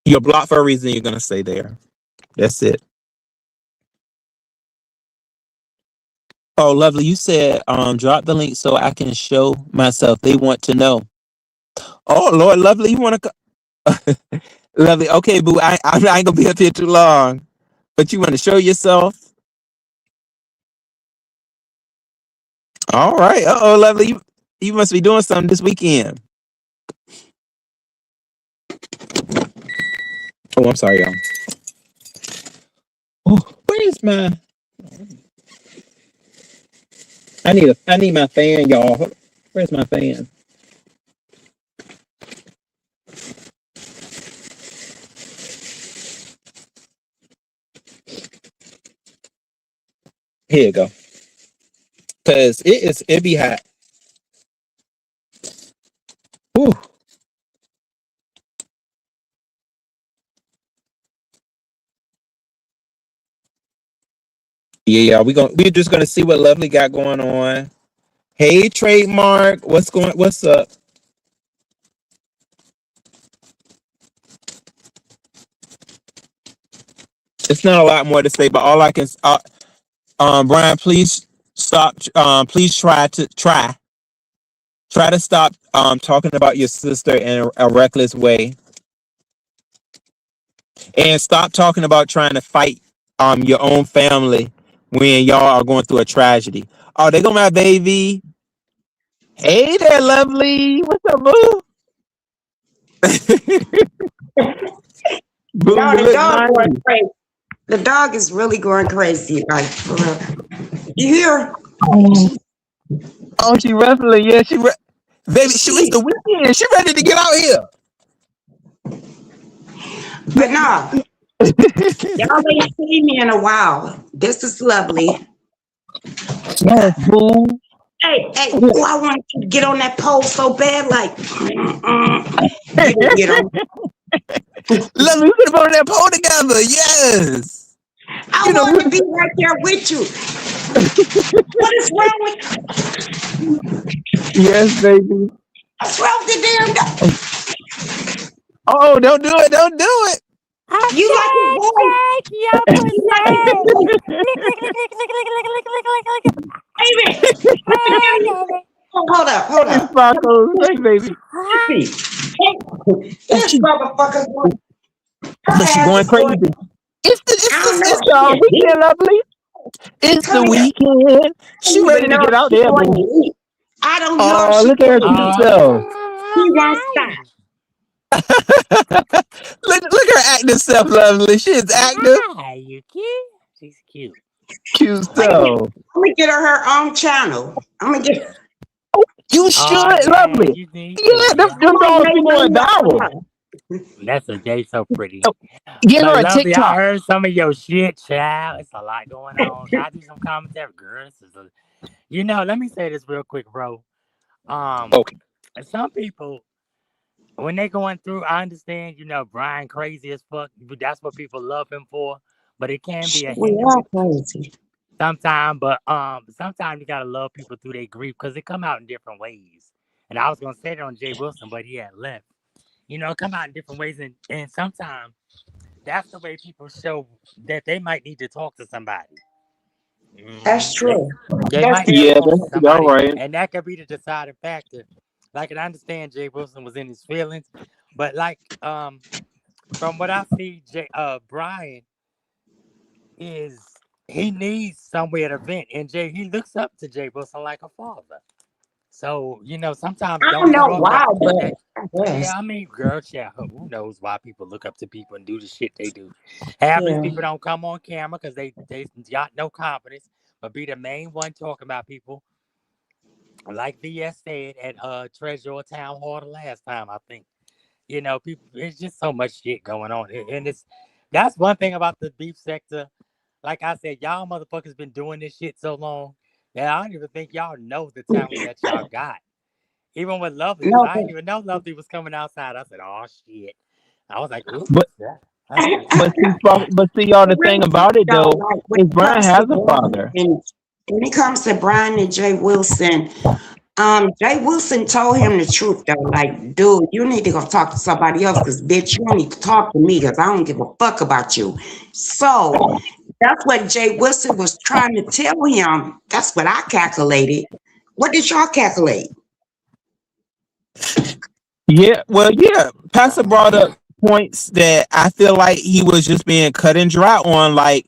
Speaker 1: You're blocked for a reason. You're gonna stay there. That's it. Oh, lovely. You said drop the link so I can show myself. They want to know. Oh Lord, lovely. You want to lovely. Okay, boo. I ain't gonna be up here too long. But you want to show yourself? All right. Oh, lovely. You must be doing something this weekend. Oh, I'm sorry, y'all. Oh, where's my? I need my fan, y'all. Where's my fan? Here you go. Cause it be hot. Whew. Yeah, we're just gonna see what Lovely got going on. Hey, trademark, what's up? It's not a lot more to say, but all I can Brian, please stop. Please try to stop talking about your sister in a reckless way, and stop talking about trying to fight your own family when y'all are going through a tragedy. Oh, they go my baby. Hey there, Lovely. What's up, boo? Boo,
Speaker 2: No,
Speaker 1: you
Speaker 2: the
Speaker 1: look
Speaker 2: dog
Speaker 1: nice.
Speaker 2: going crazy. The dog is really going crazy. Like, for real. You hear?
Speaker 1: Oh, she wrestling. Yeah, baby, it's the weekend. She ready to get out here.
Speaker 2: But no, y'all ain't seen me in a while. This is lovely.
Speaker 1: Yes, boo.
Speaker 2: Hey, oh, I want you to get on that pole so bad, like, you didn't get on.
Speaker 1: Let me put them on that pole together. Yes.
Speaker 2: I
Speaker 1: You know,
Speaker 2: want to be right there with you. What is wrong with?
Speaker 1: yes, baby.
Speaker 2: What's wrong with the damn dog?
Speaker 1: Oh, don't do it. Don't do it.
Speaker 2: You like his voice?
Speaker 3: Shake your
Speaker 2: You like his voice?
Speaker 3: pussy. Lick, lick, lick, lick, lick, lick, lick, lick, lick, lick, lick.
Speaker 2: Baby,
Speaker 3: Hey, baby.
Speaker 2: hold up, hold
Speaker 1: Hey,
Speaker 2: up.
Speaker 1: Sparkles. Hey, baby.
Speaker 2: This motherfucker's going. Her
Speaker 1: But she
Speaker 2: ass
Speaker 1: going
Speaker 2: is going.
Speaker 1: crazy.
Speaker 2: I don't know.
Speaker 1: It's the
Speaker 2: He
Speaker 1: weekend, Lovely. It's the
Speaker 2: come here.
Speaker 1: weekend.
Speaker 2: I
Speaker 1: She
Speaker 2: don't
Speaker 1: ready
Speaker 2: even
Speaker 1: to
Speaker 2: know
Speaker 1: get
Speaker 2: if
Speaker 1: out
Speaker 2: she
Speaker 1: there,
Speaker 2: going
Speaker 1: boo.
Speaker 2: to eat. I don't know if
Speaker 1: Oh,
Speaker 2: she
Speaker 1: look at her
Speaker 2: going to
Speaker 1: cute
Speaker 2: eat.
Speaker 1: self.
Speaker 2: He won't stop.
Speaker 1: Look her active self, Lovely. She is active,
Speaker 3: Hi, you cute? She's cute.
Speaker 1: cute
Speaker 2: Wait a minute.
Speaker 1: self.
Speaker 2: I'm gonna get her own channel. I'm gonna get.
Speaker 1: You
Speaker 3: Oh,
Speaker 1: should,
Speaker 3: yeah,
Speaker 1: Lovely.
Speaker 3: you need to.
Speaker 1: Yeah,
Speaker 3: Yeah.
Speaker 2: I'm
Speaker 1: them
Speaker 2: gonna
Speaker 1: dogs
Speaker 2: make
Speaker 1: be going
Speaker 2: money off of
Speaker 1: viral.
Speaker 2: her.
Speaker 3: That's a day so pretty.
Speaker 1: Oh, get her
Speaker 3: But
Speaker 1: a
Speaker 3: lovely, I
Speaker 1: TikTok.
Speaker 3: heard some of your shit, child. It's a lot going on. Can I do some commentary, girl? Let me say this real quick, bro. Um,
Speaker 1: Okay.
Speaker 3: some people when they going through, I understand, Brian crazy as fuck. That's what people love him for. But it can be a
Speaker 2: We are
Speaker 3: hindrance
Speaker 2: crazy.
Speaker 3: sometimes. But sometimes you gotta love people through their grief because it come out in different ways. And I was gonna say that on Jay Wilson, but he had left. It come out in different ways, and sometimes that's the way people show that they might need to talk to somebody.
Speaker 2: That's
Speaker 3: They,
Speaker 2: true.
Speaker 3: they
Speaker 2: That's
Speaker 3: might
Speaker 2: very
Speaker 3: have
Speaker 1: Yeah,
Speaker 3: talked
Speaker 2: true.
Speaker 3: to
Speaker 1: that's all
Speaker 3: somebody,
Speaker 1: right.
Speaker 3: and that could be the deciding factor. Like, and I understand Jay Wilson was in his feelings, but like, from what I see, Brian is he needs somewhere to vent, and he looks up to Jay Wilson like a father. So sometimes
Speaker 2: I
Speaker 3: don't
Speaker 2: don't
Speaker 3: cut
Speaker 2: know
Speaker 3: off
Speaker 2: why,
Speaker 3: that.
Speaker 2: but I
Speaker 3: Yeah,
Speaker 2: guess.
Speaker 3: I mean, girl, yeah, who knows why people look up to people and do the shit they do. Half of these
Speaker 2: Yeah.
Speaker 3: people don't come on camera because they got no confidence, but be the main one talking about people. Like VS said at Treasure Town Hall the last time, I think. People, it's just so much shit going on, and that's one thing about the beef sector. Like I said, y'all motherfuckers been doing this shit so long that I don't even think y'all know the talent that y'all got. Even with Lovely, because
Speaker 2: No,
Speaker 3: I
Speaker 2: but
Speaker 3: didn't even know Lovely was coming outside. I said, "Oh shit!" I was like, "Oops."
Speaker 1: But
Speaker 3: Yeah.
Speaker 1: but see y'all,
Speaker 2: for
Speaker 1: the thing
Speaker 2: real
Speaker 1: about it
Speaker 2: though,
Speaker 1: though
Speaker 2: like when
Speaker 1: is
Speaker 2: it
Speaker 1: Brian
Speaker 2: comes to
Speaker 1: has a
Speaker 2: Brian
Speaker 1: father.
Speaker 2: and when it comes to Brian and Jay Wilson, Jay Wilson told him the truth though. Like, dude, you need to go talk to somebody else because bitch, you don't need to talk to me because I don't give a fuck about you. So that's what Jay Wilson was trying to tell him. That's what I calculated. What did y'all calculate?
Speaker 1: Yeah, well, yeah. Pastor brought up points that I feel like he was just being cut and dry on. Like,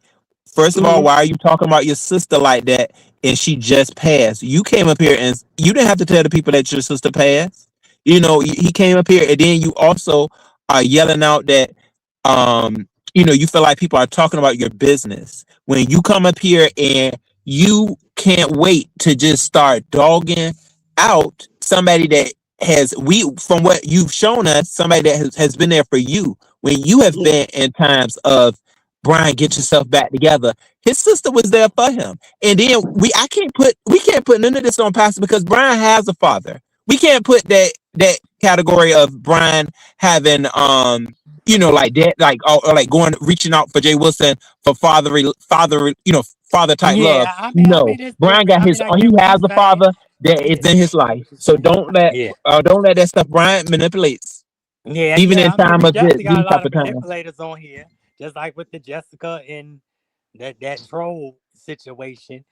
Speaker 1: first of all,
Speaker 2: Mm-hmm.
Speaker 1: why are you talking about your sister like that? And she just passed. You came up here and you didn't have to tell the people that your sister passed. He came up here, and then you also are yelling out that, you feel like people are talking about your business when you come up here and you can't wait to just start dogging out somebody that has from what you've shown us, somebody that has been there for you when you have been in times of Brian, get yourself back together. His sister was there for him. And then we can't put none of this on Pastor because Brian has a father. We can't put that category of Brian having like that, like or like going reaching out for Jay Wilson for father type love.
Speaker 3: Yeah, I
Speaker 1: No.
Speaker 3: mean, it's
Speaker 1: Brian
Speaker 3: different.
Speaker 1: got
Speaker 3: I mean,
Speaker 1: his
Speaker 3: I
Speaker 1: he
Speaker 3: get what you're
Speaker 1: has a
Speaker 3: saying.
Speaker 1: father that is
Speaker 3: Yeah,
Speaker 1: in his life. So
Speaker 3: yeah,
Speaker 1: don't let that stuff Brian manipulates,
Speaker 3: yeah,
Speaker 1: even
Speaker 3: yeah.
Speaker 1: in
Speaker 3: I mean,
Speaker 1: time
Speaker 3: we
Speaker 1: of
Speaker 3: definitely got
Speaker 1: these
Speaker 3: a
Speaker 1: type
Speaker 3: lot of
Speaker 1: of times.
Speaker 3: manipulators on here, just like with the Jessica and that troll situation.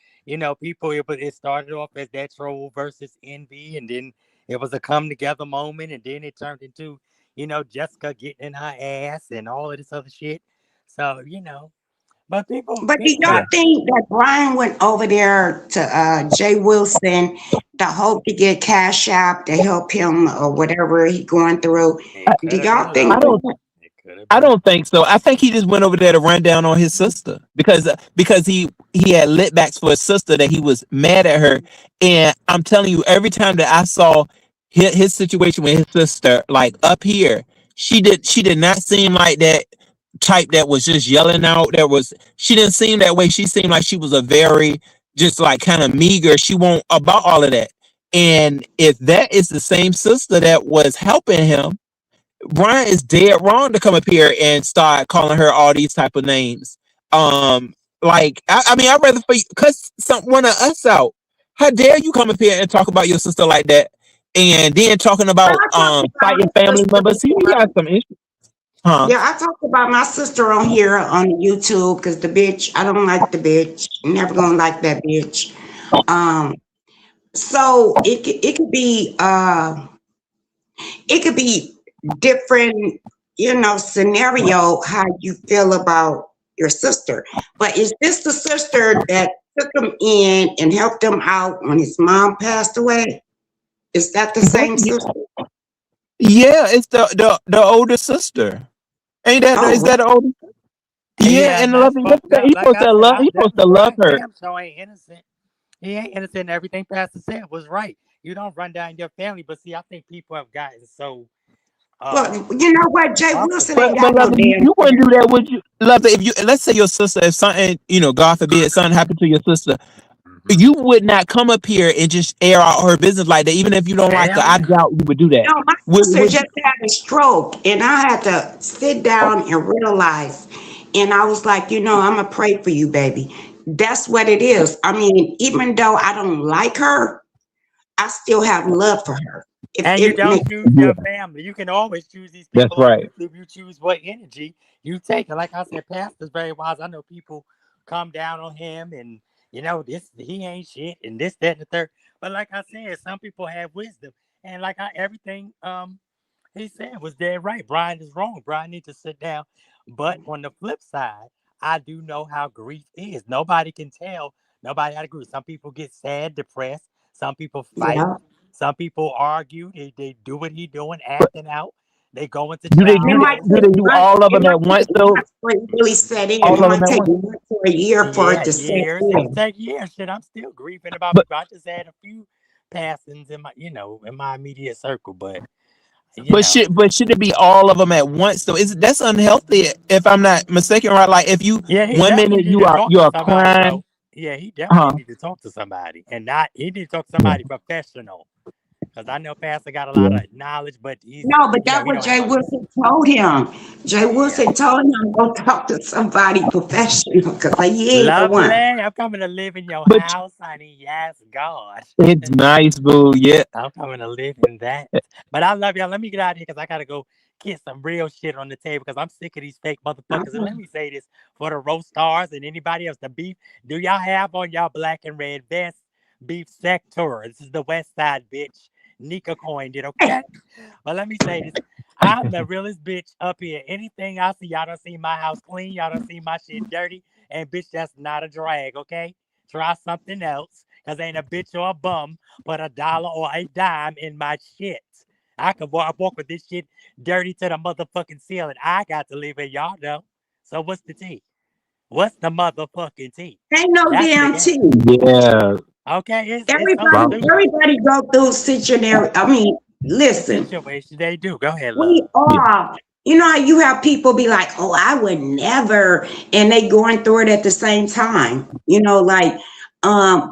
Speaker 3: People, it started off as that troll versus envy, and then it was a come together moment, and then it turned into Jessica getting in her ass and all of this other shit. So but
Speaker 2: But do
Speaker 3: people
Speaker 2: y'all
Speaker 1: Yeah.
Speaker 3: got
Speaker 2: think that Brian went over there to Jay Wilson to hope to get cash out to help him or whatever he going through?
Speaker 3: it
Speaker 2: Do
Speaker 3: could have
Speaker 2: y'all
Speaker 3: been
Speaker 2: think
Speaker 1: I
Speaker 3: love.
Speaker 1: don't
Speaker 2: that?
Speaker 3: It could have
Speaker 1: I
Speaker 3: been.
Speaker 1: don't think so. I think he just went over there to run down on his sister because he had lit backs for his sister that he was mad at her. And I'm telling you, every time that I saw his situation with his sister, like up here, she did not seem like that type that was just yelling out. She didn't seem that way. She seemed like she was a very just like kind of meager. She won't about all of that. And if that is the same sister that was helping him, Brian is dead wrong to come up here and start calling her all these type of names. Like I mean, I'd rather for you cuss one of us out. How dare you come up here and talk about your sister like that, and then talking
Speaker 2: Well,
Speaker 1: about
Speaker 2: I talked about
Speaker 1: fighting
Speaker 2: my
Speaker 1: family
Speaker 2: sister
Speaker 1: members? See, you
Speaker 2: before.
Speaker 1: got some issues, huh?
Speaker 2: Yeah, I talked about my sister on here on YouTube because the bitch, I don't like the bitch. Never gonna like that bitch. Um, so it could be different, scenario how you feel about your sister. But is this the sister that took him in and helped him out when his mom passed away? Is that the same sister?
Speaker 1: Yeah, it's the older sister. Ain't that
Speaker 2: Oh,
Speaker 1: is that the older? Yeah,
Speaker 3: Yeah, and
Speaker 1: and
Speaker 3: that's
Speaker 1: loving.
Speaker 3: fucked up.
Speaker 1: He's
Speaker 3: Like
Speaker 1: supposed
Speaker 3: I
Speaker 1: to
Speaker 3: said,
Speaker 1: love. He's supposed to love
Speaker 3: Brian
Speaker 1: her.
Speaker 3: damn sure ain't innocent. He ain't innocent. Everything Pastor said was right. You don't run down your family, but see, I think people have gotten so
Speaker 2: well,
Speaker 3: uh
Speaker 2: you know what? Jay Wilson
Speaker 3: comfortable.
Speaker 2: ain't
Speaker 1: But
Speaker 2: got no
Speaker 1: love
Speaker 2: damn
Speaker 1: you wouldn't do that, would you? Love if you let's say your sister, if something, God forbid, something happened to your sister,
Speaker 3: Mhm.
Speaker 1: you would not come up here and just air out her business like that, even if you don't like her.
Speaker 3: Hell
Speaker 1: I
Speaker 3: no.
Speaker 1: doubt you would do that.
Speaker 2: No, my sister
Speaker 1: Would you?
Speaker 2: just had a stroke, and I had to sit down and realize. And I was like, I'm gonna pray for you, baby. That's what it is. I mean, even though I don't like her, I still have love for her. If
Speaker 3: And you
Speaker 2: it
Speaker 3: don't
Speaker 2: makes
Speaker 3: choose
Speaker 1: Yeah,
Speaker 3: your family. You can always choose these
Speaker 1: that's
Speaker 3: people on
Speaker 1: right.
Speaker 3: YouTube. You choose what energy you take. And like I said, Pastor's very wise. I know people come down on him and you know, this he ain't shit and this, that, and the third. But like I said, some people have wisdom. And like everything he said was dead right. Brian is wrong. Brian needs to sit down. But on the flip side, I do know how grief is. Nobody can tell. Nobody had a grief. Some people get sad, depressed. Some people fight.
Speaker 2: Yeah.
Speaker 3: Some people argue. They do what he doing,
Speaker 1: But
Speaker 3: acting out. They go into
Speaker 1: do they
Speaker 2: It
Speaker 1: do
Speaker 2: might
Speaker 3: childhood.
Speaker 1: they do
Speaker 2: take
Speaker 1: they do
Speaker 2: months.
Speaker 1: all of
Speaker 2: It
Speaker 1: them at
Speaker 2: might take
Speaker 1: once though?
Speaker 2: months for it to really set in.
Speaker 1: All
Speaker 2: It
Speaker 1: of them
Speaker 2: might
Speaker 1: at
Speaker 2: take
Speaker 1: once.
Speaker 2: months or a year for it
Speaker 3: Yeah,
Speaker 2: to set
Speaker 3: years. It can
Speaker 2: in.
Speaker 3: take years. Shit, I'm still grieving about
Speaker 1: But
Speaker 3: people. I just had a few passings in my, in my immediate circle, but you
Speaker 1: but
Speaker 3: know,
Speaker 1: should it be all of them at once though? Is that's unhealthy if I'm not mistaken, right? Like if you
Speaker 3: yeah, he
Speaker 1: one
Speaker 3: definitely
Speaker 1: minute
Speaker 3: need to talk
Speaker 1: you
Speaker 3: to
Speaker 1: are
Speaker 3: somebody,
Speaker 1: crying,
Speaker 3: bro. Yeah, he definitely
Speaker 1: uh-huh.
Speaker 3: need to talk to somebody, and not he need to talk to
Speaker 1: Yeah,
Speaker 3: somebody professional. Because I know Pastor got a lot
Speaker 1: yeah.
Speaker 3: of knowledge, but
Speaker 2: No, but that's
Speaker 3: he
Speaker 2: what
Speaker 3: don't have
Speaker 2: Jay
Speaker 3: all this.
Speaker 2: Wilson told him. Jay
Speaker 3: Yeah.
Speaker 2: Wilson told him go talk to somebody professional because he ain't the
Speaker 3: Lovely.
Speaker 2: one.
Speaker 3: I'm coming to live in your
Speaker 1: But
Speaker 3: house, honey. Yes, God.
Speaker 1: it's nice, boo. Yeah.
Speaker 3: I'm coming to live in that. But I love y'all. Let me get out of here because I gotta go get some real shit on the table because I'm sick of these fake motherfuckers. And let me say this for the roast stars and anybody else. The beef. Do y'all have on y'all black and red vests? Beef sector. This is the West Side, bitch. Nika coined it, okay? Well, let me say this. I'm the realest bitch up here. Anything I see, y'all don't see my house clean. Y'all don't see my shit dirty. And bitch, that's not a drag, okay? Try something else. Cause ain't a bitch or a bum put a dollar or a dime in my shit. I could walk with this shit dirty to the motherfucking ceiling. I got to leave it, y'all know. So what's the tea? What's the motherfucking tea?
Speaker 2: Ain't no
Speaker 3: That's the
Speaker 2: damn
Speaker 3: game.
Speaker 2: tea.
Speaker 1: Yeah.
Speaker 3: Okay, it's so
Speaker 2: Everybody,
Speaker 1: Rock.
Speaker 3: stupid.
Speaker 2: everybody go through situationary. I mean,
Speaker 3: The
Speaker 2: listen,
Speaker 3: situation they do. Go ahead,
Speaker 2: we
Speaker 3: love.
Speaker 1: Yeah.
Speaker 2: are. You know how you have people be like, "Oh, I would never," and they going through it at the same time. You know, like,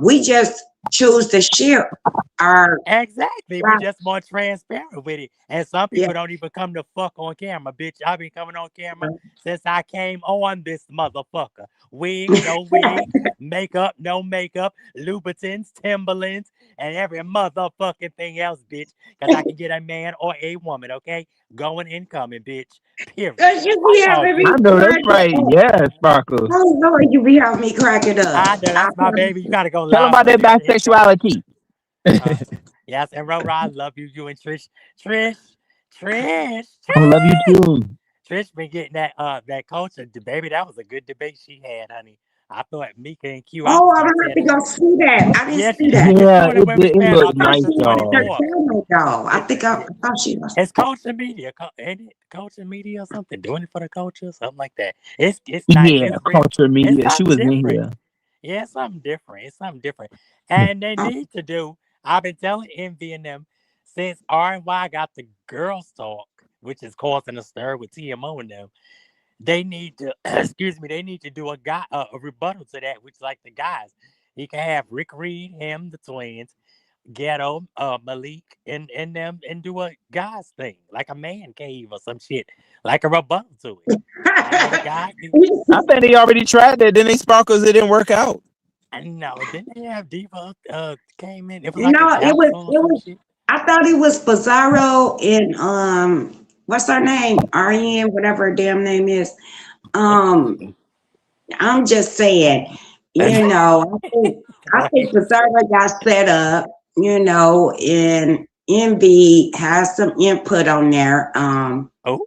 Speaker 2: we just choose to share our
Speaker 3: Exactly. We
Speaker 2: life.
Speaker 3: just more transparent with it. And some
Speaker 2: Yeah.
Speaker 3: people don't even come to fuck on camera. Bitch, I've been coming on camera since I came on this motherfucker. Wig, no wig, makeup, no makeup, Louboutins, Timberlands, and every motherfucking thing else, bitch. Because I can get a man or a woman, okay? Going and coming, bitch. Period.
Speaker 2: Cause you
Speaker 3: Why
Speaker 2: be
Speaker 3: y'all
Speaker 2: having me
Speaker 1: I
Speaker 3: do
Speaker 1: know
Speaker 3: that?
Speaker 1: that's
Speaker 2: cracking
Speaker 1: right.
Speaker 2: up.
Speaker 1: Yeah, Sparkle.
Speaker 2: Oh Lord, you be having me cracking up.
Speaker 3: I know
Speaker 2: I
Speaker 3: that's my baby. You
Speaker 2: promise.
Speaker 3: got to go
Speaker 1: Tell them
Speaker 3: live
Speaker 1: about
Speaker 3: because
Speaker 1: that
Speaker 3: here come.
Speaker 1: bisexuality.
Speaker 3: Yes, and Ro, I love you. You and Trish, Trish.
Speaker 1: I love you too.
Speaker 3: Trish been getting that culture, baby. That was a good debate she had, honey. I thought Mika and Q. I
Speaker 2: Oh,
Speaker 3: was
Speaker 2: I'm
Speaker 3: gonna
Speaker 2: gonna
Speaker 3: tear
Speaker 2: have to
Speaker 3: that.
Speaker 2: go see that. I didn't
Speaker 3: Yeah,
Speaker 2: see
Speaker 3: she
Speaker 2: that.
Speaker 3: is
Speaker 1: Yeah,
Speaker 3: doing it when we
Speaker 1: it
Speaker 3: stand
Speaker 2: I
Speaker 3: on
Speaker 1: looked
Speaker 2: thought
Speaker 1: nice,
Speaker 2: she
Speaker 3: Culture
Speaker 2: was
Speaker 1: y'all.
Speaker 3: 24.
Speaker 2: entertainment though. I
Speaker 3: It's
Speaker 2: think I thought she was.
Speaker 3: it's culture media, ain't it? Culture media or something. Doing it for the culture, something like that. It's nice.
Speaker 1: Yeah,
Speaker 3: It's real.
Speaker 1: culture
Speaker 3: It's
Speaker 1: media. She
Speaker 3: something
Speaker 1: was in
Speaker 3: different.
Speaker 1: here.
Speaker 3: Yeah, it's something different. It's something different. And they
Speaker 2: Oh,
Speaker 3: need to do. I've been telling Envy and them since R&Y got the girls talk, which is causing a stir with TMO and them. They need to excuse me, they need to do a rebuttal to that, which like the guys. He can have Rick Reed, him, the twins, Ghetto, Malik, and them and do a guys thing, like a man cave or some shit, like a rebuttal to it. All the guys
Speaker 1: I think they already tried that. Then they sparkles. It didn't work out.
Speaker 3: and no, didn't they have Diva came in? It was like a
Speaker 2: no, it was.
Speaker 3: council or
Speaker 2: It
Speaker 3: some
Speaker 2: was.
Speaker 3: shit.
Speaker 2: I thought it was Pizarro and what's her name? Ariane, whatever her damn name is. Um,
Speaker 3: Okay.
Speaker 2: I'm just saying. You know, I
Speaker 3: Go
Speaker 2: think
Speaker 3: ahead.
Speaker 2: Pizarro got set up. You know, and Envy has some input on there.
Speaker 3: Oh,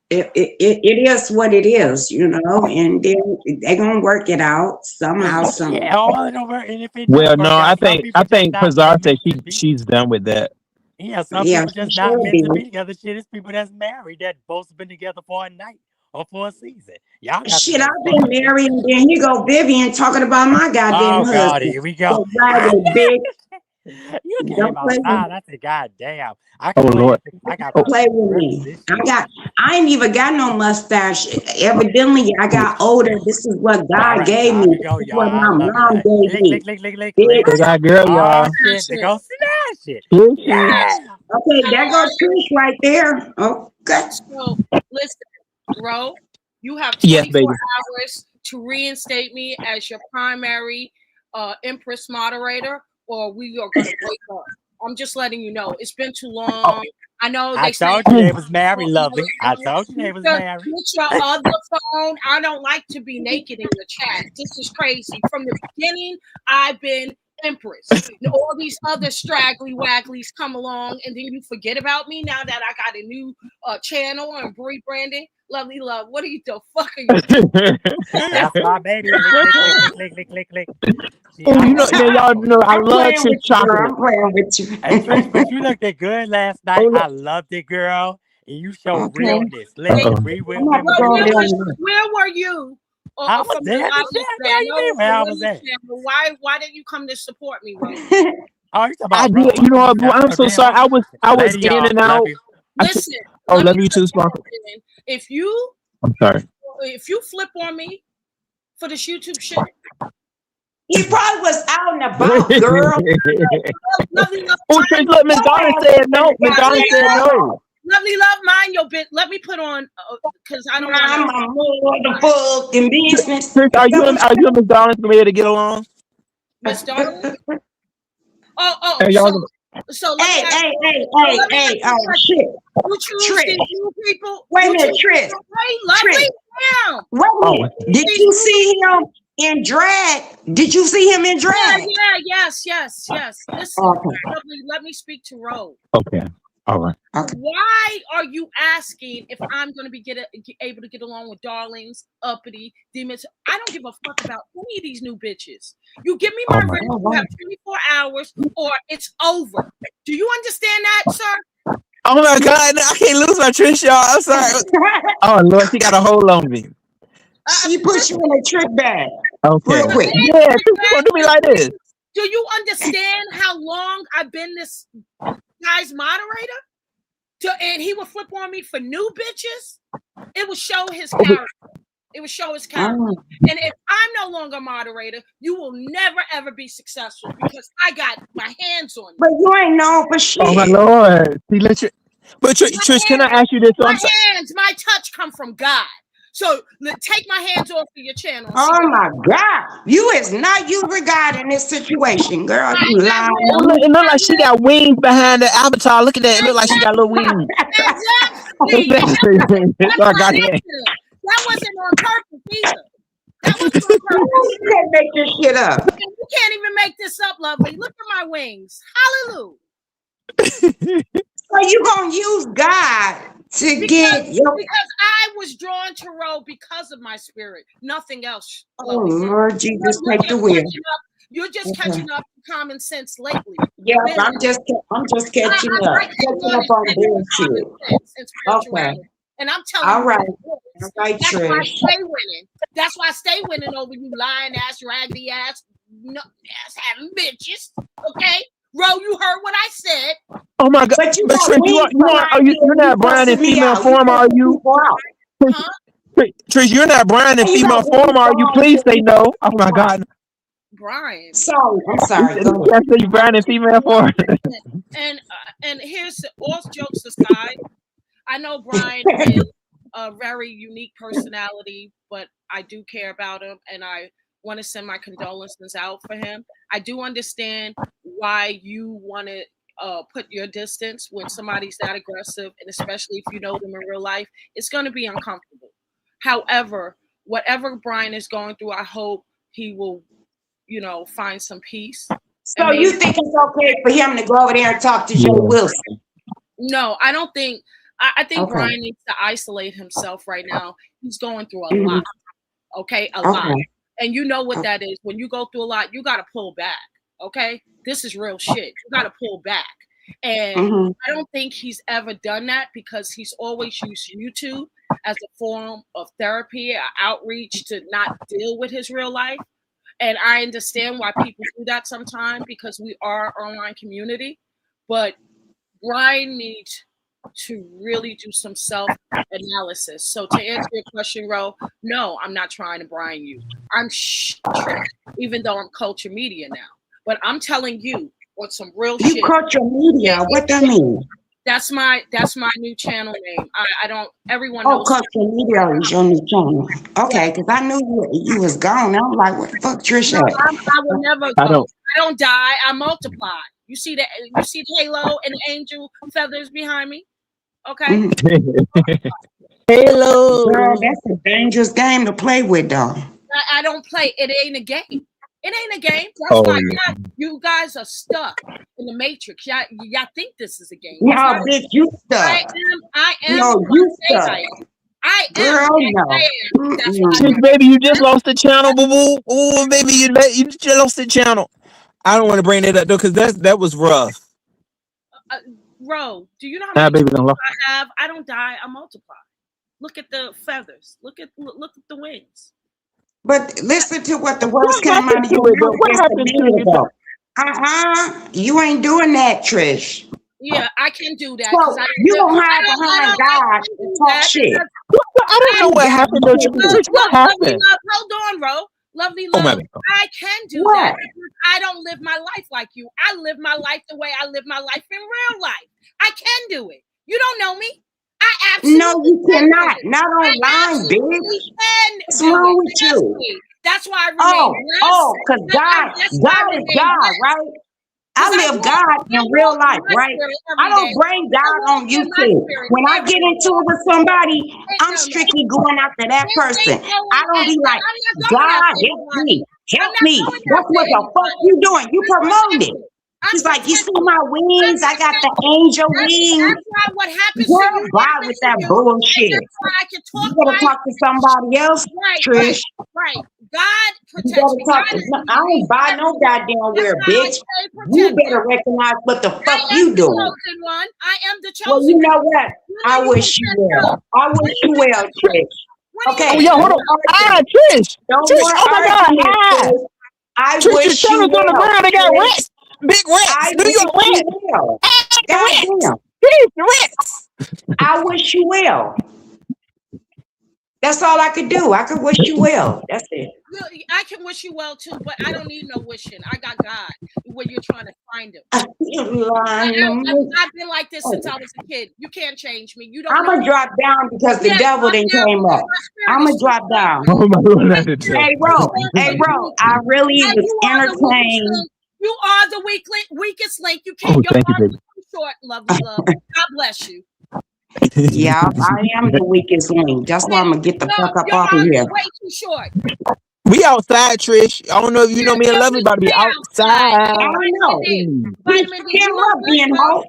Speaker 2: It is what it is, you know, and then they're gonna work it out somehow, some.
Speaker 3: yeah, all it over. And if it
Speaker 1: Well,
Speaker 3: don't
Speaker 1: no,
Speaker 3: work out, some
Speaker 1: I
Speaker 3: people just
Speaker 1: think
Speaker 3: not
Speaker 1: Pazar said
Speaker 3: meant to be.
Speaker 1: she's done with that.
Speaker 3: Yeah, some
Speaker 2: Yeah,
Speaker 3: people
Speaker 2: she
Speaker 3: just not
Speaker 2: should
Speaker 3: meant
Speaker 2: be.
Speaker 3: to be together. Shit, it's people that's married that both been together for a night or for a season. Y'all got to
Speaker 2: Shit,
Speaker 3: know the
Speaker 2: I've been
Speaker 3: fucking
Speaker 2: married,
Speaker 3: difference.
Speaker 2: and then here go Vivian talking about my goddamn
Speaker 3: Oh God,
Speaker 2: husband.
Speaker 3: here we go.
Speaker 2: So ragged bitch,
Speaker 3: You came
Speaker 2: don't play with
Speaker 3: outside.
Speaker 2: me.
Speaker 3: I said, God damn, I
Speaker 1: Oh
Speaker 3: can play
Speaker 1: Lord.
Speaker 3: this because I got
Speaker 1: Oh,
Speaker 3: the
Speaker 2: Don't play with
Speaker 3: rest of
Speaker 2: me.
Speaker 3: this shit.
Speaker 2: I ain't even got no mustache. Evidently, I
Speaker 1: oh.
Speaker 2: got older. This is what
Speaker 3: All
Speaker 2: God
Speaker 3: right,
Speaker 2: gave
Speaker 3: time
Speaker 2: me.
Speaker 3: to go,
Speaker 2: This is
Speaker 3: y'all.
Speaker 2: what
Speaker 3: I
Speaker 2: my
Speaker 3: love it.
Speaker 2: mom gave
Speaker 3: Lick,
Speaker 2: me.
Speaker 3: lick, lick, lick, lick, lick.
Speaker 1: They
Speaker 2: Bitch.
Speaker 1: got girl,
Speaker 3: Oh
Speaker 1: y'all.
Speaker 3: shit,
Speaker 4: Smash
Speaker 3: they
Speaker 4: it.
Speaker 3: go smash it.
Speaker 1: Here she is.
Speaker 3: Yeah.
Speaker 2: Okay,
Speaker 4: How
Speaker 2: there
Speaker 4: are
Speaker 2: goes Trish right there. Okay.
Speaker 4: so? Listen, Ro, you have
Speaker 1: Yes,
Speaker 4: 24
Speaker 1: baby.
Speaker 4: hours to reinstate me as your primary Empress moderator, or we are going to break up. I'm just letting you know. It's been too
Speaker 1: Oh,
Speaker 4: long. I know
Speaker 3: I
Speaker 4: they say
Speaker 3: told you they was married, lovely. I told you they was married.
Speaker 4: With your other phone, I don't like to be naked in the chat. This is crazy. From the beginning, I've been Empress. And all these other straggly wagglies come along, and then you forget about me now that I got a new channel and rebranding. Lovely love. What are you the fuck are you doing?
Speaker 3: That's my baby. Click, click, click, click. See,
Speaker 1: Oh,
Speaker 3: I
Speaker 1: you know,
Speaker 3: love
Speaker 1: man, y'all know I
Speaker 2: I'm
Speaker 1: love
Speaker 2: playing
Speaker 1: Trish
Speaker 2: with you, girl.
Speaker 1: chocolate.
Speaker 2: I'm playing with you.
Speaker 3: Hey, Trish, but you looked good last night.
Speaker 1: Oh,
Speaker 3: I loved it, girl. And you showed
Speaker 2: Okay.
Speaker 3: realness. Listen,
Speaker 1: Uh-oh.
Speaker 3: real
Speaker 2: I'm about to
Speaker 4: Well,
Speaker 2: go
Speaker 3: women.
Speaker 2: there.
Speaker 4: where were you
Speaker 3: I was
Speaker 4: from the
Speaker 3: there at the
Speaker 4: Loudly
Speaker 3: chat. Yeah, you mean
Speaker 4: channel?
Speaker 3: where I
Speaker 4: From
Speaker 3: was
Speaker 4: the
Speaker 3: at?
Speaker 4: channel? Why didn't you come to support me, Rose?
Speaker 3: Oh, you talking
Speaker 1: I
Speaker 3: about Rose?
Speaker 1: did. You know what, boo?
Speaker 3: That's
Speaker 1: I'm
Speaker 3: her
Speaker 1: so
Speaker 3: damn
Speaker 1: sorry.
Speaker 3: mom.
Speaker 1: I was
Speaker 3: Lady,
Speaker 1: in
Speaker 3: y'all,
Speaker 1: and
Speaker 3: love
Speaker 1: out.
Speaker 3: you.
Speaker 4: Listen,
Speaker 1: Oh,
Speaker 4: let
Speaker 1: love
Speaker 4: me
Speaker 1: you
Speaker 4: tell
Speaker 1: too, Sparkle.
Speaker 4: something. If you
Speaker 1: I'm sorry.
Speaker 4: flip on me for this YouTube shit,
Speaker 2: He probably was out and about, girl.
Speaker 4: lovely love,
Speaker 1: Oh, Trish, look, Miss Donna said no. Miss Donna said no.
Speaker 4: lovely love, mind your bit. Let me put on because I don't
Speaker 2: I'm
Speaker 4: want
Speaker 2: a motherfucking business.
Speaker 1: Trish, are you and Miss Donna gonna be able to get along?
Speaker 4: Miss Donna. Oh,
Speaker 1: Hey, y'all.
Speaker 4: so let
Speaker 2: Hey,
Speaker 4: me ask
Speaker 2: hey,
Speaker 4: you.
Speaker 2: hey,
Speaker 4: Let
Speaker 2: hey,
Speaker 4: me
Speaker 2: hey,
Speaker 4: ask you a question.
Speaker 2: shit.
Speaker 4: You choose
Speaker 2: Trish.
Speaker 4: these new people.
Speaker 2: Wait a
Speaker 4: You
Speaker 2: minute,
Speaker 4: choose
Speaker 2: Trish.
Speaker 4: these new- lovely,
Speaker 2: Trish.
Speaker 4: damn.
Speaker 2: Wait a
Speaker 1: Oh,
Speaker 2: minute. Did you see him in drag? Did you see him in drag?
Speaker 4: Yes. Listen,
Speaker 2: Okay.
Speaker 4: lovely, let me speak to Rose.
Speaker 1: okay. All right.
Speaker 2: Okay.
Speaker 4: Why are you asking if I'm going to be able to get along with Darlings, Uppity, Demons? I don't give a fuck about any of these new bitches. You give me my
Speaker 1: Oh, my
Speaker 4: rent, you have 24 hours, or it's over. Do you understand that, sir?
Speaker 1: Oh my God, I can't lose my Trish, y'all. I'm sorry. Oh Lord, she got a hold on me.
Speaker 2: She put you in a trick bag.
Speaker 1: Okay.
Speaker 2: Real quick.
Speaker 1: Yeah, she's gonna do me like this.
Speaker 4: Do you understand how long I've been this guy's moderator? And he would flip on me for new bitches. It would show his character. It would show his character.
Speaker 2: Oh.
Speaker 4: And if I'm no longer moderator, you will never ever be successful because I got my hands on you.
Speaker 2: But you ain't known for shit.
Speaker 1: Oh my Lord. See, but Trish, can I ask you this? So
Speaker 4: My touch come from God. So take my hands off of your channel.
Speaker 2: Oh my God. You is not using God in this situation, girl. You lying.
Speaker 1: it look like she got wings behind the avatar. Look at that. It look like she got little wings.
Speaker 4: Exactly.
Speaker 1: So I got that.
Speaker 4: That wasn't on purpose either. That wasn't on purpose.
Speaker 2: You can't make this shit up.
Speaker 4: You can't even make this up, lovely. Look at my wings. Hallelujah.
Speaker 2: So you gonna use God to get your...
Speaker 4: Because I was drawn to Ro because of my spirit. Nothing else.
Speaker 2: Oh Lord Jesus, take the wheel.
Speaker 4: You're just catching up to common sense lately.
Speaker 2: Yeah, I'm just catching up. Catching up on bullshit. Okay.
Speaker 4: And I'm telling
Speaker 2: all
Speaker 4: you,
Speaker 2: right. All right,
Speaker 4: that's why I
Speaker 2: Trish.
Speaker 4: stay winning. That's why I stay winning over you lying ass, raggedy ass, ass having bitches. Okay? Ro, you heard what I said.
Speaker 1: Oh my God. But Trish, you're not Brian in female form, are you?
Speaker 4: Huh?
Speaker 1: Trish, you're not Brian in female form, are you? Please say no. Oh my God.
Speaker 4: Brian.
Speaker 2: Sorry, I'm sorry.
Speaker 1: Go ahead. You Brian in female form.
Speaker 4: And here's all jokes aside. I know Brian is a very unique personality, but I do care about him, and I want to send my condolences out for him. I do understand why you want to put your distance when somebody's that aggressive, and especially if you know them in real life, it's going to be uncomfortable. However, whatever Brian is going through, I hope he will, find some peace.
Speaker 2: So you think it's okay for him to go over there and talk to Jay Wilson?
Speaker 4: No, I don't think. I think Brian needs to isolate himself right now. He's going through a lot. Okay, a lot. And you know what that is. When you go through a lot, you got to pull back. Okay, this is real shit. You got to pull back. And I don't think he's ever done that because he's always used YouTube as a form of therapy, outreach to not deal with his real life. And I understand why people do that sometimes because we are an online community. But Brian needs to really do some self-analysis. So to answer your question, Ro, no, I'm not trying to Brian you. I'm even though I'm culture media now. But I'm telling you on some real shit.
Speaker 2: You culture media, what that mean?
Speaker 4: That's my new channel name. I don't. Everyone knows.
Speaker 2: Oh, culture media is your new channel. Okay, because I knew you was gone. I was like, what the fuck, Trisha?
Speaker 4: No, I will never go. I don't die. I multiply. You see the halo and the angel feathers behind me? Okay.
Speaker 1: Halo.
Speaker 2: Girl, that's a dangerous game to play with, though.
Speaker 4: I don't play. It ain't a game. It ain't a game. That's
Speaker 1: Oh,
Speaker 4: why
Speaker 1: yeah.
Speaker 4: you guys are stuck in the matrix. Y'all think this is a game.
Speaker 2: No,
Speaker 4: It's not.
Speaker 2: bitch, you
Speaker 4: I
Speaker 2: stuck.
Speaker 4: am
Speaker 2: No,
Speaker 4: who
Speaker 2: you
Speaker 4: I say
Speaker 2: stuck.
Speaker 4: I am. I am
Speaker 2: Girl,
Speaker 4: who
Speaker 2: no.
Speaker 4: I am. That's why I
Speaker 2: Mm-mm.
Speaker 1: Trish, baby, you just lost the channel, boo boo. Oh, baby, you just lost the channel. I don't want to bring that up though, because that was rough.
Speaker 4: Ro, do you know how
Speaker 1: Nah,
Speaker 4: many
Speaker 1: baby, don't lost.
Speaker 4: I have? I don't die. I multiply. Look at the feathers. Look at the wings.
Speaker 2: But listen to what the words
Speaker 1: What
Speaker 2: came out
Speaker 1: happened
Speaker 2: of
Speaker 1: to
Speaker 2: your
Speaker 1: it though?
Speaker 2: mouth
Speaker 1: What
Speaker 2: just a
Speaker 1: happened to
Speaker 2: minute
Speaker 1: it?
Speaker 2: ago. You ain't doing that, Trish.
Speaker 4: Yeah, I can do that.
Speaker 2: So you don't hide behind God and talk shit.
Speaker 1: I don't know what happened though. Trish, what happened?
Speaker 4: Hold on, Ro. Lovely
Speaker 1: Oh, my
Speaker 4: love.
Speaker 1: bad.
Speaker 4: I can do
Speaker 2: What?
Speaker 4: that because I don't live my life like you. I live my life the way I live my life in real life. I can do it. You don't know me. I absolutely
Speaker 2: No, you
Speaker 4: can
Speaker 2: cannot.
Speaker 4: do it.
Speaker 2: Not
Speaker 4: I
Speaker 2: online,
Speaker 4: absolutely
Speaker 2: bitch.
Speaker 4: can
Speaker 2: What's
Speaker 4: do
Speaker 2: wrong
Speaker 4: it.
Speaker 2: with
Speaker 4: Trust
Speaker 2: you?
Speaker 4: me. That's why I remain
Speaker 2: Oh,
Speaker 4: blessed.
Speaker 2: because God
Speaker 4: That's why I
Speaker 2: is
Speaker 4: remain
Speaker 2: God,
Speaker 4: blessed.
Speaker 2: right? I
Speaker 4: Because
Speaker 2: live God in real life, right? I don't bring God on YouTube. When I get into it with somebody, I'm strictly going after that person. I don't be like, God, help me. That's what the fuck you doing. You promote it. She's like, you see my wings? I got the angel wings.
Speaker 4: That's why what happens to
Speaker 2: Girl,
Speaker 4: you
Speaker 2: bye
Speaker 4: happens
Speaker 2: with
Speaker 4: to
Speaker 2: that
Speaker 4: you.
Speaker 2: bullshit.
Speaker 4: That's why I can
Speaker 2: You
Speaker 4: talk
Speaker 2: better
Speaker 4: right.
Speaker 2: talk to somebody else, Trish.
Speaker 4: Right. God
Speaker 2: You
Speaker 4: protects
Speaker 2: better
Speaker 4: me.
Speaker 2: talk
Speaker 4: God
Speaker 2: to.
Speaker 4: is
Speaker 2: I ain't buy no goddamn where, bitch. You better recognize what the fuck
Speaker 4: I am
Speaker 2: you
Speaker 4: the
Speaker 2: doing.
Speaker 4: chosen one. I am the
Speaker 2: Well,
Speaker 4: chosen
Speaker 2: you know
Speaker 4: one.
Speaker 2: what? I wish you well. I wish you well, Trish. Okay.
Speaker 1: Oh, yo, hold on. Trish.
Speaker 2: No
Speaker 1: Trish,
Speaker 2: more
Speaker 1: oh my God.
Speaker 2: argument, Trish. I
Speaker 1: Trish, your
Speaker 2: wish you
Speaker 1: channel's on the
Speaker 2: well.
Speaker 1: ground. They got
Speaker 2: Trish.
Speaker 1: rats. Big rats.
Speaker 2: I
Speaker 1: New
Speaker 2: wish
Speaker 1: York
Speaker 2: you
Speaker 1: rats.
Speaker 2: well.
Speaker 1: Rats.
Speaker 2: Goddamn.
Speaker 1: Trish, rats.
Speaker 2: I wish you well. That's all I could do. I could wish you well. That's it.
Speaker 4: I can wish you well too, but I don't need no wishing. I got God when you're trying to find him. I've been like this since I was a kid. You can't change me. You don't.
Speaker 2: I'm gonna drop down because the devil didn't came up. I'm gonna drop down.
Speaker 1: Oh my God.
Speaker 2: Hey, bro, I really was entertained.
Speaker 4: You are the weakest link. You can't.
Speaker 1: Oh, thank you, baby.
Speaker 4: Short, lovely love. God bless you.
Speaker 2: Yeah, I am the weakest link. That's why I'm gonna get the fuck up off of here.
Speaker 4: Way too short.
Speaker 1: We outside, Trish. I don't know if you know me and Lovely about to be outside.
Speaker 2: I don't know.
Speaker 4: Vitamin D.
Speaker 2: Cam up, being hoe.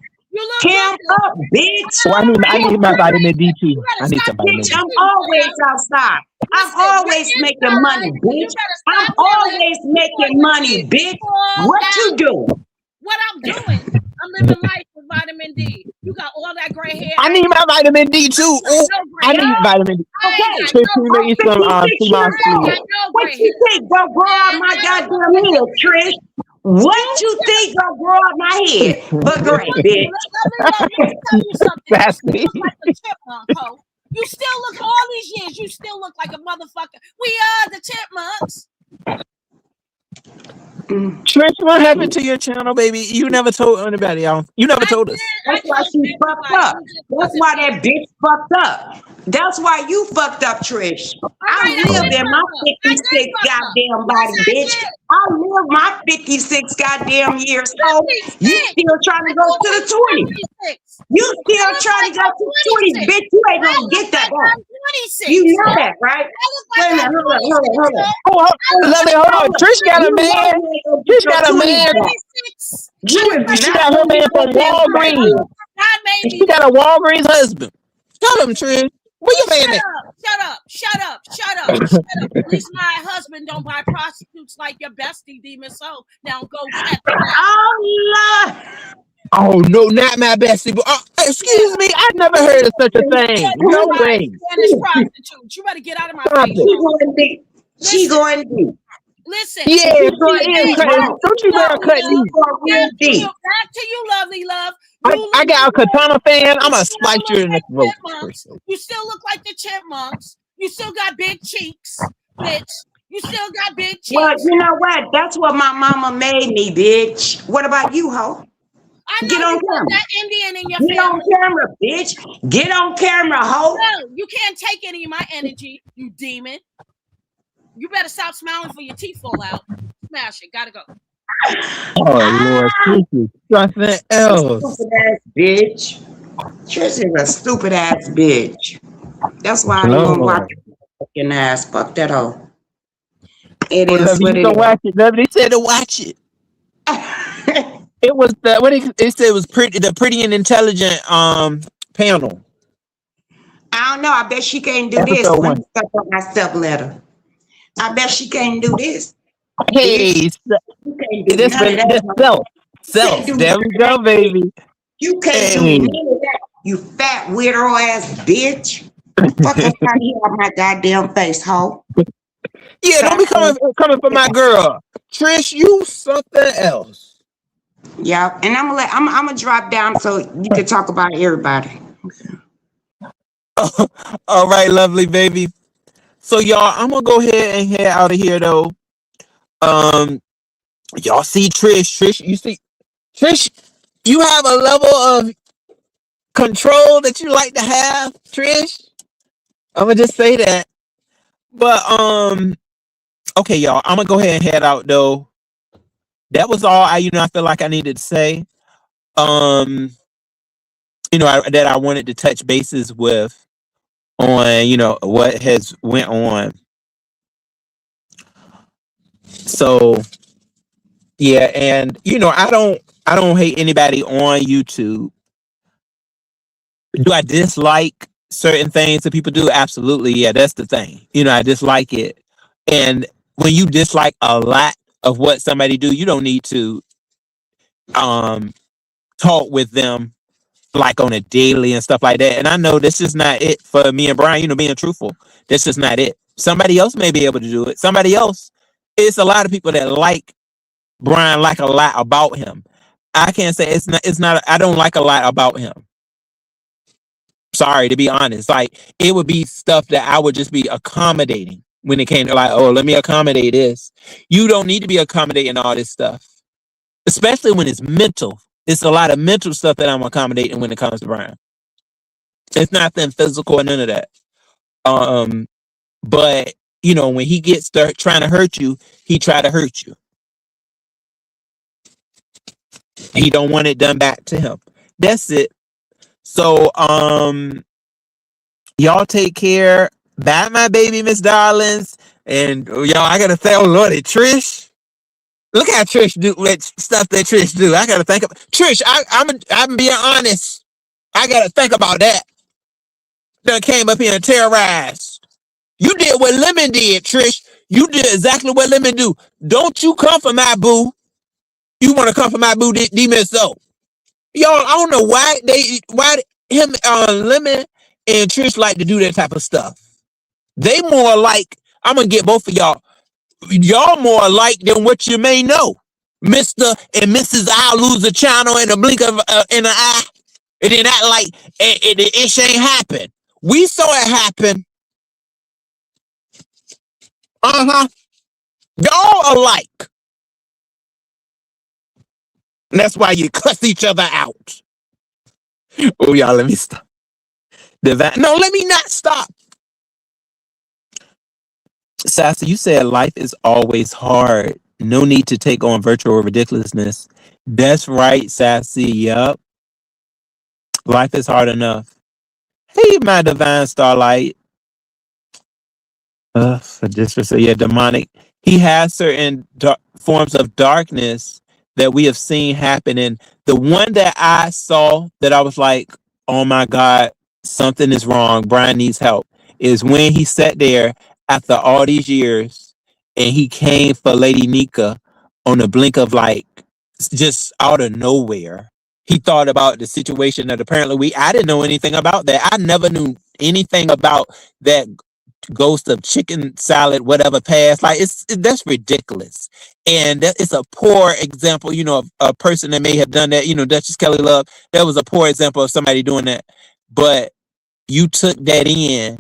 Speaker 2: Cam up, bitch.
Speaker 1: Oh, I need my vitamin D too. I need some vitamin D.
Speaker 2: Bitch, I'm always outside. I'm always making money, bitch. I'm always making money, bitch. What you doing?
Speaker 4: What I'm doing? I'm living life with vitamin D. You got all that gray hair.
Speaker 1: I need my vitamin D too. Ooh, I need vitamin D.
Speaker 2: Okay.
Speaker 1: Trish, can you make me some sea moss food?
Speaker 2: What you think gonna grow out my goddamn head, Trish? What you think gonna grow out my head? But great, bitch.
Speaker 4: Let me tell you something.
Speaker 1: That's
Speaker 4: You
Speaker 1: me.
Speaker 4: look like a chipmunk, ho. You still look all these years. You still look like a motherfucker. We are the chipmunks.
Speaker 1: Trish, what happened to your channel, baby? You never told anybody else. You never told us.
Speaker 2: That's why she fucked up. That's why that bitch fucked up. That's why you fucked up, Trish. I lived in my 56 goddamn body, bitch. I lived my 56 goddamn years old. You still trying to go to the 20s. You still trying to go to the 20s, bitch. You ain't gonna get that back. You know that, right? Wait a minute, hold on.
Speaker 1: Hold on. Trish got a man. Trish got a man. She got her man from Walgreens. She got a Walgreens husband. Tell him, Trish. Where your man at?
Speaker 4: Shut up. At least my husband don't buy prostitutes like your bestie, Demon Soul. Now go check it out.
Speaker 2: Oh, Lord.
Speaker 1: Oh, no, not my bestie. But, excuse me. I've never heard of such a thing. No way.
Speaker 4: Spanish prostitute. You better get out of my face.
Speaker 2: She going deep.
Speaker 4: Listen.
Speaker 1: Yeah, don't you dare cut me.
Speaker 4: Back to you, lovely love.
Speaker 1: I got a Katana fan. I'm going to slice you in the throat.
Speaker 4: You still look like the chipmunks. You still got big cheeks, bitch. You still got big cheeks.
Speaker 2: Well, you know what? That's what my mama made me, bitch. What about you, ho? Get on camera.
Speaker 4: That Indian in your
Speaker 2: Get on camera, bitch. Get on camera, ho.
Speaker 4: No, you can't take any of my energy, you demon. You better stop smiling for your teeth fall out. Smash it. Gotta go.
Speaker 1: Oh, Lord. This is something else.
Speaker 2: Bitch. Trish is a stupid ass bitch. That's why I don't even watch
Speaker 1: Lord.
Speaker 2: her fucking ass. Fuck that hoe. It
Speaker 1: Well,
Speaker 2: is
Speaker 1: lovely,
Speaker 2: what
Speaker 1: you
Speaker 2: it
Speaker 1: gonna watch it. Lovely said to watch it.
Speaker 2: is.
Speaker 1: It was the what it said was the pretty and intelligent panel.
Speaker 2: I don't know. I bet she can't do this.
Speaker 1: Episode
Speaker 2: Let
Speaker 1: one.
Speaker 2: me step up my step ladder. I bet she can't do this. Bitch,
Speaker 1: Hey,
Speaker 2: you can't do
Speaker 1: this
Speaker 2: none of
Speaker 1: this
Speaker 2: that.
Speaker 1: self.
Speaker 2: You can't
Speaker 1: Self.
Speaker 2: do
Speaker 1: There
Speaker 2: none
Speaker 1: we
Speaker 2: of that.
Speaker 1: go, baby.
Speaker 2: You can't do
Speaker 1: Hey.
Speaker 2: none of that. You fat weirdo ass bitch. Fuck up out of here out my goddamn face, hoe.
Speaker 1: Yeah, don't be coming for my girl. Trish, you something else.
Speaker 2: Yeah, and I'm gonna drop down so you can talk about everybody.
Speaker 1: All right, lovely baby. So y'all, I'm gonna go ahead and head out of here though. Um, y'all see Trish. Trish, you see Trish, you have a level of control that you like to have, Trish. I'm gonna just say that. But okay, y'all, I'm gonna go ahead and head out though. That was all I feel like I needed to say. Um, that I wanted to touch bases with on, what has went on. So yeah, and I don't hate anybody on YouTube. Do I dislike certain things that people do? Absolutely. Yeah, that's the thing. I dislike it. And when you dislike a lot of what somebody do, you don't need to um talk with them like on a daily and stuff like that. And I know this is not it for me and Brian, being truthful. This is not it. Somebody else may be able to do it. Somebody else. It's a lot of people that like Brian, like a lot about him. I can't say it's not I don't like a lot about him. Sorry, to be honest. Like, it would be stuff that I would just be accommodating when it came to, like, oh, let me accommodate this. You don't need to be accommodating all this stuff, especially when it's mental. It's a lot of mental stuff that I'm accommodating when it comes to Brian. It's nothing physical or none of that. But when he gets trying to hurt you, he try to hurt you. He don't want it done back to him. That's it. So y'all take care. Bye, my baby, Miss Darlings. And y'all, I gotta say, oh Lordy, Trish. Look how Trish do what stuff that Trish do. I gotta think of Trish. I'm being honest. I gotta think about that. Done came up here and terrorized. You did what Lemon did, Trish. You did exactly what Lemon do. Don't you come for my boo. You want to come for my boo, Demon So. Y'all, I don't know why him, Lemon and Trish like to do that type of stuff. They more like, I'm gonna get both of y'all. Y'all more alike than what you may know. Mr. and Mrs. I'll lose a channel in a blink of in an eye. And then act like it ain't happen. We saw it happen. Uh-huh. Y'all alike. And that's why you cuss each other out. Oh, y'all, let me stop. No, let me not stop. Sassy, you said life is always hard. No need to take on virtual ridiculousness. That's right, Sassy. Yup. Life is hard enough. Hey, my divine starlight. Yeah, demonic. He has certain forms of darkness that we have seen happen. And the one that I saw that I was like, oh my God, something is wrong. Brian needs help. Is when he sat there after all these years and he came for Lady Nika on the blink of like just out of nowhere. He thought about the situation that apparently I didn't know anything about that. I never knew anything about that ghost of chicken salad, whatever past. Like that's ridiculous. And that is a poor example, of a person that may have done that, Duchess Kelly Love. That was a poor example of somebody doing that. But you took that in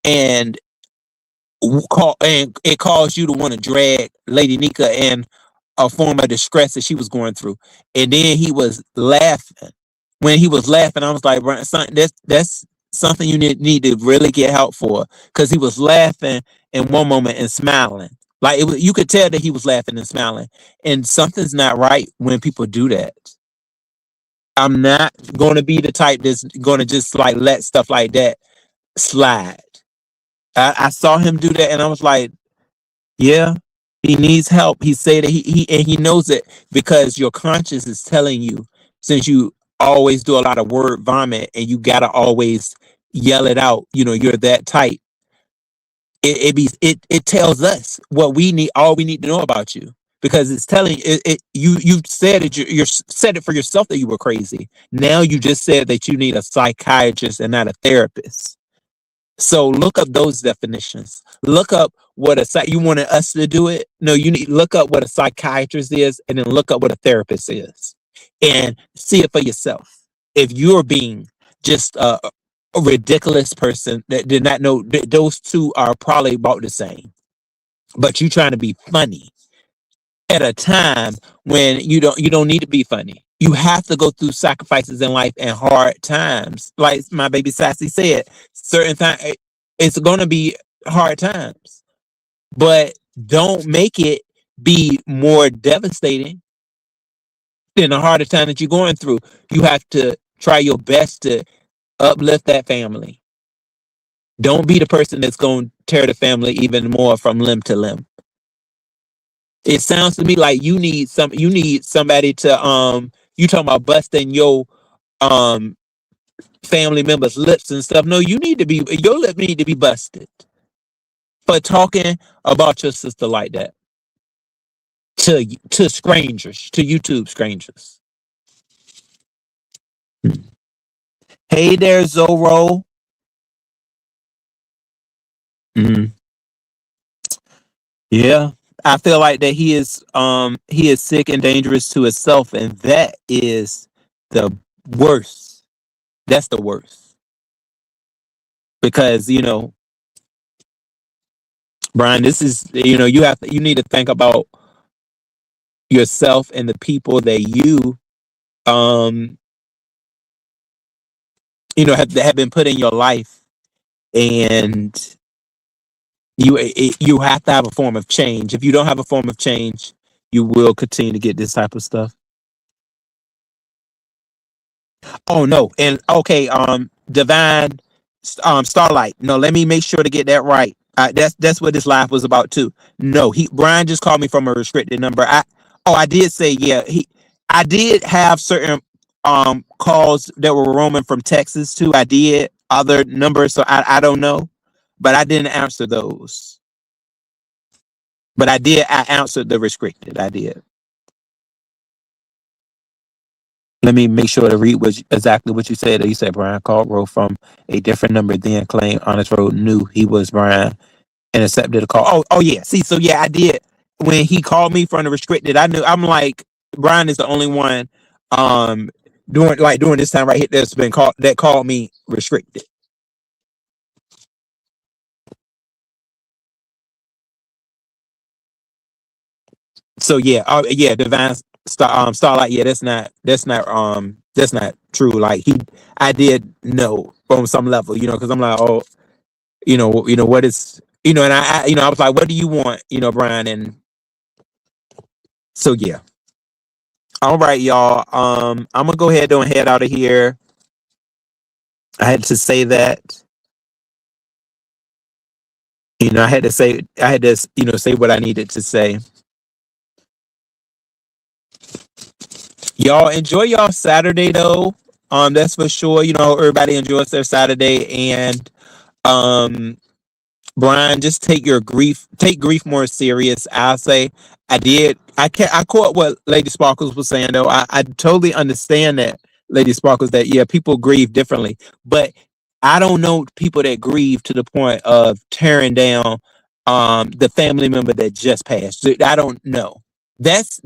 Speaker 1: and it caused you to want to drag Lady Nika and a form of distress that she was going through. And then he was laughing. When he was laughing, I was like, that's something you need to really get help for. Because he was laughing in one moment and smiling. Like you could tell that he was laughing and smiling. And something's not right when people do that. I'm not going to be the type that's going to just like let stuff like that slide. I saw him do that, and I was like, yeah, he needs help. He said that he knows it because your conscience is telling you, since you always do a lot of word vomit and you gotta always yell it out. You're that type. It tells us what we need. All we need to know about you, because it's telling you said it. You said it for yourself that you were crazy. Now you just said that you need a psychiatrist and not a therapist. So look up those definitions. Look up what you wanted us to do it. No, you need to look up what a psychiatrist is, and then look up what a therapist is, and see it for yourself. If you're being just a ridiculous person that did not know those two are probably about the same, but you trying to be funny at a time when you don't need to be funny. You have to go through sacrifices in life and hard times. Like my baby Sassy said, certain times it's gonna be hard times, but don't make it be more devastating than the harder time that you're going through. You have to try your best to uplift that family. Don't be the person that's going to tear the family even more from limb to limb. It sounds to me like you need somebody to you talking about busting your family members' lips and stuff. No, your lip need to be busted for talking about your sister like that to strangers, to YouTube strangers. Hey there, Zorro. Yeah, I feel like that he is sick and dangerous to himself, and that is the worst. That's the worst, because Brian, this is you need to think about yourself and the people that you have been put in your life, and you have to have a form of change. If you don't have a form of change, you will continue to get this type of stuff. Oh no, and okay, Divine, Starlight. No, let me make sure to get that right. That's what this live was about too. No, Brian just called me from a restricted number. I did say, yeah, I did have certain calls that were roaming from Texas too. I did other numbers, so I don't know, but I didn't answer those. But I answered the restricted. I did. Let me make sure to read exactly what you said. You said Brian called Ro from a different number, then claimed Honest Road knew he was Brian and accepted a call. Oh yeah. See, so yeah, I did. When he called me from the restricted, I knew. I'm like, Brian is the only one during this time right here that's been called me restricted. So yeah, yeah, Divine Starlight. Yeah, that's not true. Like I did know from some level, because I'm like, oh, what is, and I was like, what do you want, Brian? And so yeah. All right, y'all. I'm gonna go ahead and head out of here. I had to say that. I had to say what I needed to say. Y'all enjoy y'all Saturday though. That's for sure. Everybody enjoys their Saturday, and Brian, just take grief more serious. I'll say I caught what Lady Sparkles was saying though. I totally understand that, Lady Sparkles, that yeah, people grieve differently, but I don't know people that grieve to the point of tearing down the family member that just passed. I don't know. That's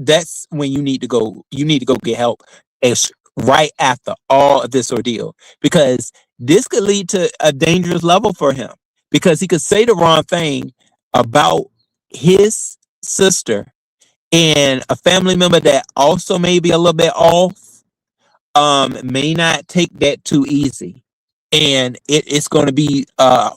Speaker 1: when you need to go get help. It's right after all of this ordeal, because this could lead to a dangerous level for him, because he could say the wrong thing about his sister, and a family member that also may be a little bit off may not take that too easy, and it's going to be a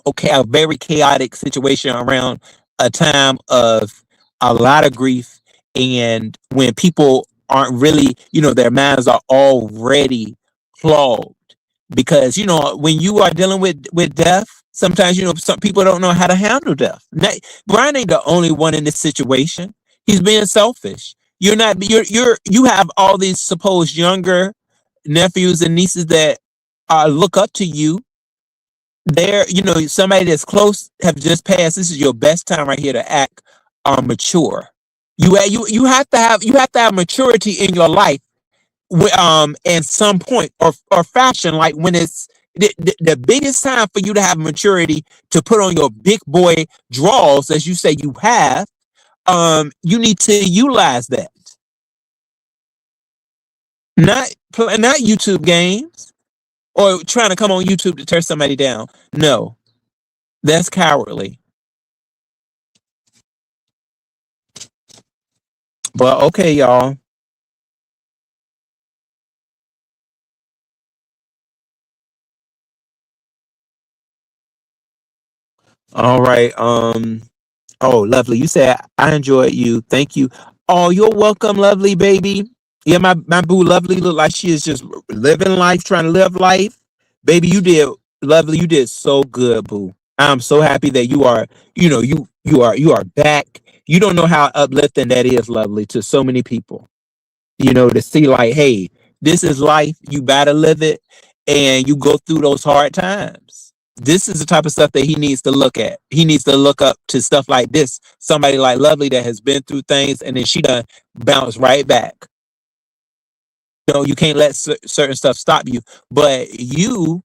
Speaker 1: very chaotic situation around a time of a lot of grief. And when people aren't really, their minds are already clogged. Because, when you are dealing with death, sometimes, some people don't know how to handle death. Brian ain't the only one in this situation. He's being selfish. You have all these supposed younger nephews and nieces that look up to you. They're, somebody that's close have just passed. This is your best time right here to act mature. You have to have maturity in your life, at some point or fashion, like when it's the biggest time for you to have maturity to put on your big boy draws, as you say you have. You need to utilize that. Not YouTube games or trying to come on YouTube to tear somebody down. No, that's cowardly. But okay, y'all. All right. Oh, Lovely, you said I enjoyed you. Thank you. Oh, you're welcome, Lovely, baby. Yeah, my boo Lovely look like she is just living life, trying to live life. Baby, Lovely, you did so good, boo. I'm so happy that you are, you are back. You don't know how uplifting that is, Lovely, to so many people. To see like, hey, this is life. You gotta live it, and you go through those hard times. This is the type of stuff that he needs to look at. He needs to look up to stuff like this. Somebody like Lovely that has been through things, and then she done bounce right back. You can't let certain stuff stop you. But you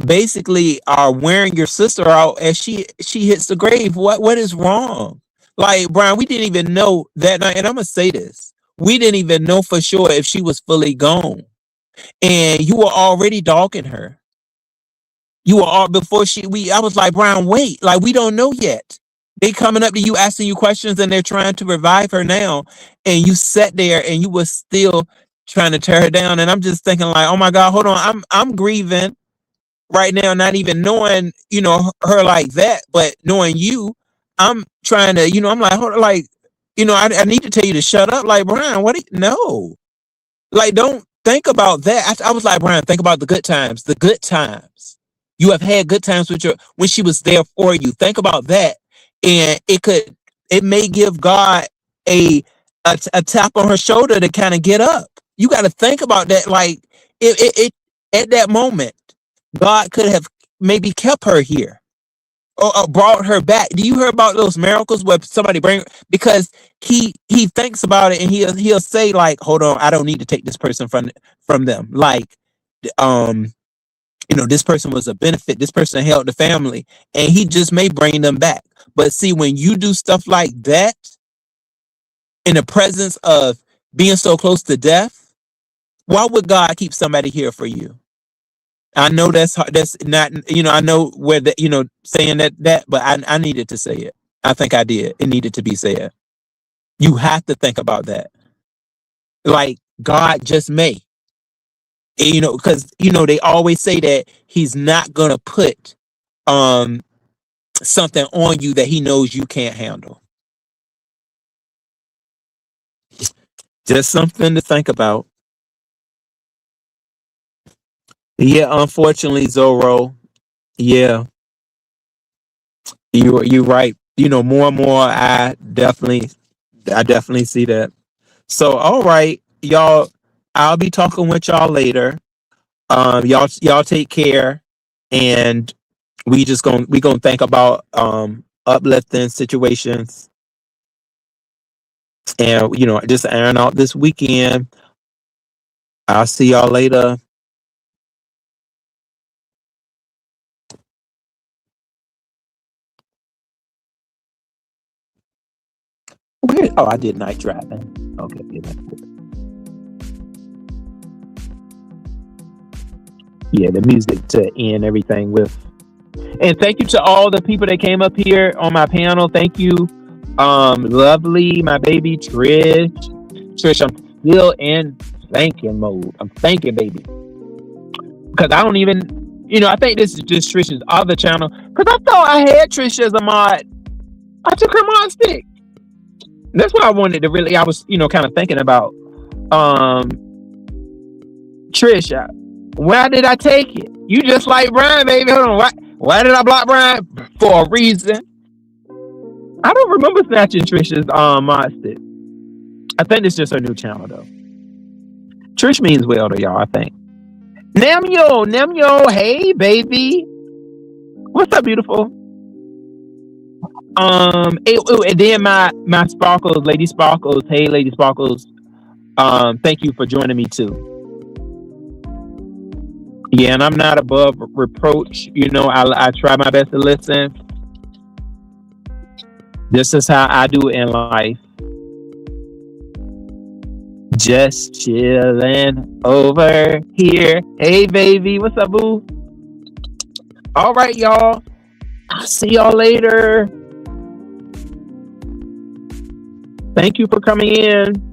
Speaker 1: basically are wearing your sister out as she hits the grave. What is wrong? Like, Brian, we didn't even know that night, and I'm gonna say this. We didn't even know for sure if she was fully gone. And you were already dogging her. You were all before I was like, Brian, wait, like, we don't know yet. They coming up to you asking you questions, and they're trying to revive her now. And you sat there and you were still trying to tear her down. And I'm just thinking like, oh my God, hold on. I'm grieving right now, not even knowing, her like that, but knowing you. I'm trying to, I'm like, hold on, like, I need to tell you to shut up. Like, Brian, no. Like, don't think about that. I was like, Brian, think about the good times. The good times. You have had good times with when she was there for you. Think about that. And it may give God a tap on her shoulder to kind of get up. You got to think about that. Like, it at that moment, God could have maybe kept her here. Or brought her back. Do you hear about those miracles where somebody because he thinks about it, and he'll say like, hold on, I don't need to take this person from them. Like, this person was a benefit. This person helped the family, and he just may bring them back. But see, when you do stuff like that in the presence of being so close to death, why would God keep somebody here for you? I know that's hard. That's not, I know where saying that, but I needed to say it. I think I did. It needed to be said. You have to think about that. Like, God just may, because, they always say that he's not going to put, something on you that he knows you can't handle. Just something to think about. Yeah, unfortunately, Zorro. Yeah, you're right. More and more, I definitely see that. So, all right, y'all. I'll be talking with y'all later. Y'all take care, and we gonna think about uplifting situations, and just airing out this weekend. I'll see y'all later. Oh, I did night driving. Okay, yeah, the music to end everything with. And thank you to all the people that came up here on my panel. Thank you, Lovely, my baby Trish. I'm still in thanking mode. I'm thanking, baby, because I don't even, I think this is just Trish's other channel, because I thought I had Trish as a mod. I took her mod stick. That's what I wanted to really. I was, kind of thinking about Trisha, why did I take it? You just like Brian, baby. Hold on. Why did I block Brian? For a reason. I don't remember snatching Trisha's mod stick. I think it's just her new channel though. Trish means well to y'all, I think. Nemyo, hey baby. What's up, beautiful? And then my Sparkles, Lady Sparkles. Hey, Lady Sparkles. Thank you for joining me too. Yeah, and I'm not above reproach. You know, I try my best to listen. This is how I do it in life. Just chilling over here. Hey, baby. What's up, boo? All right, y'all. I'll see y'all later. Thank you for coming in.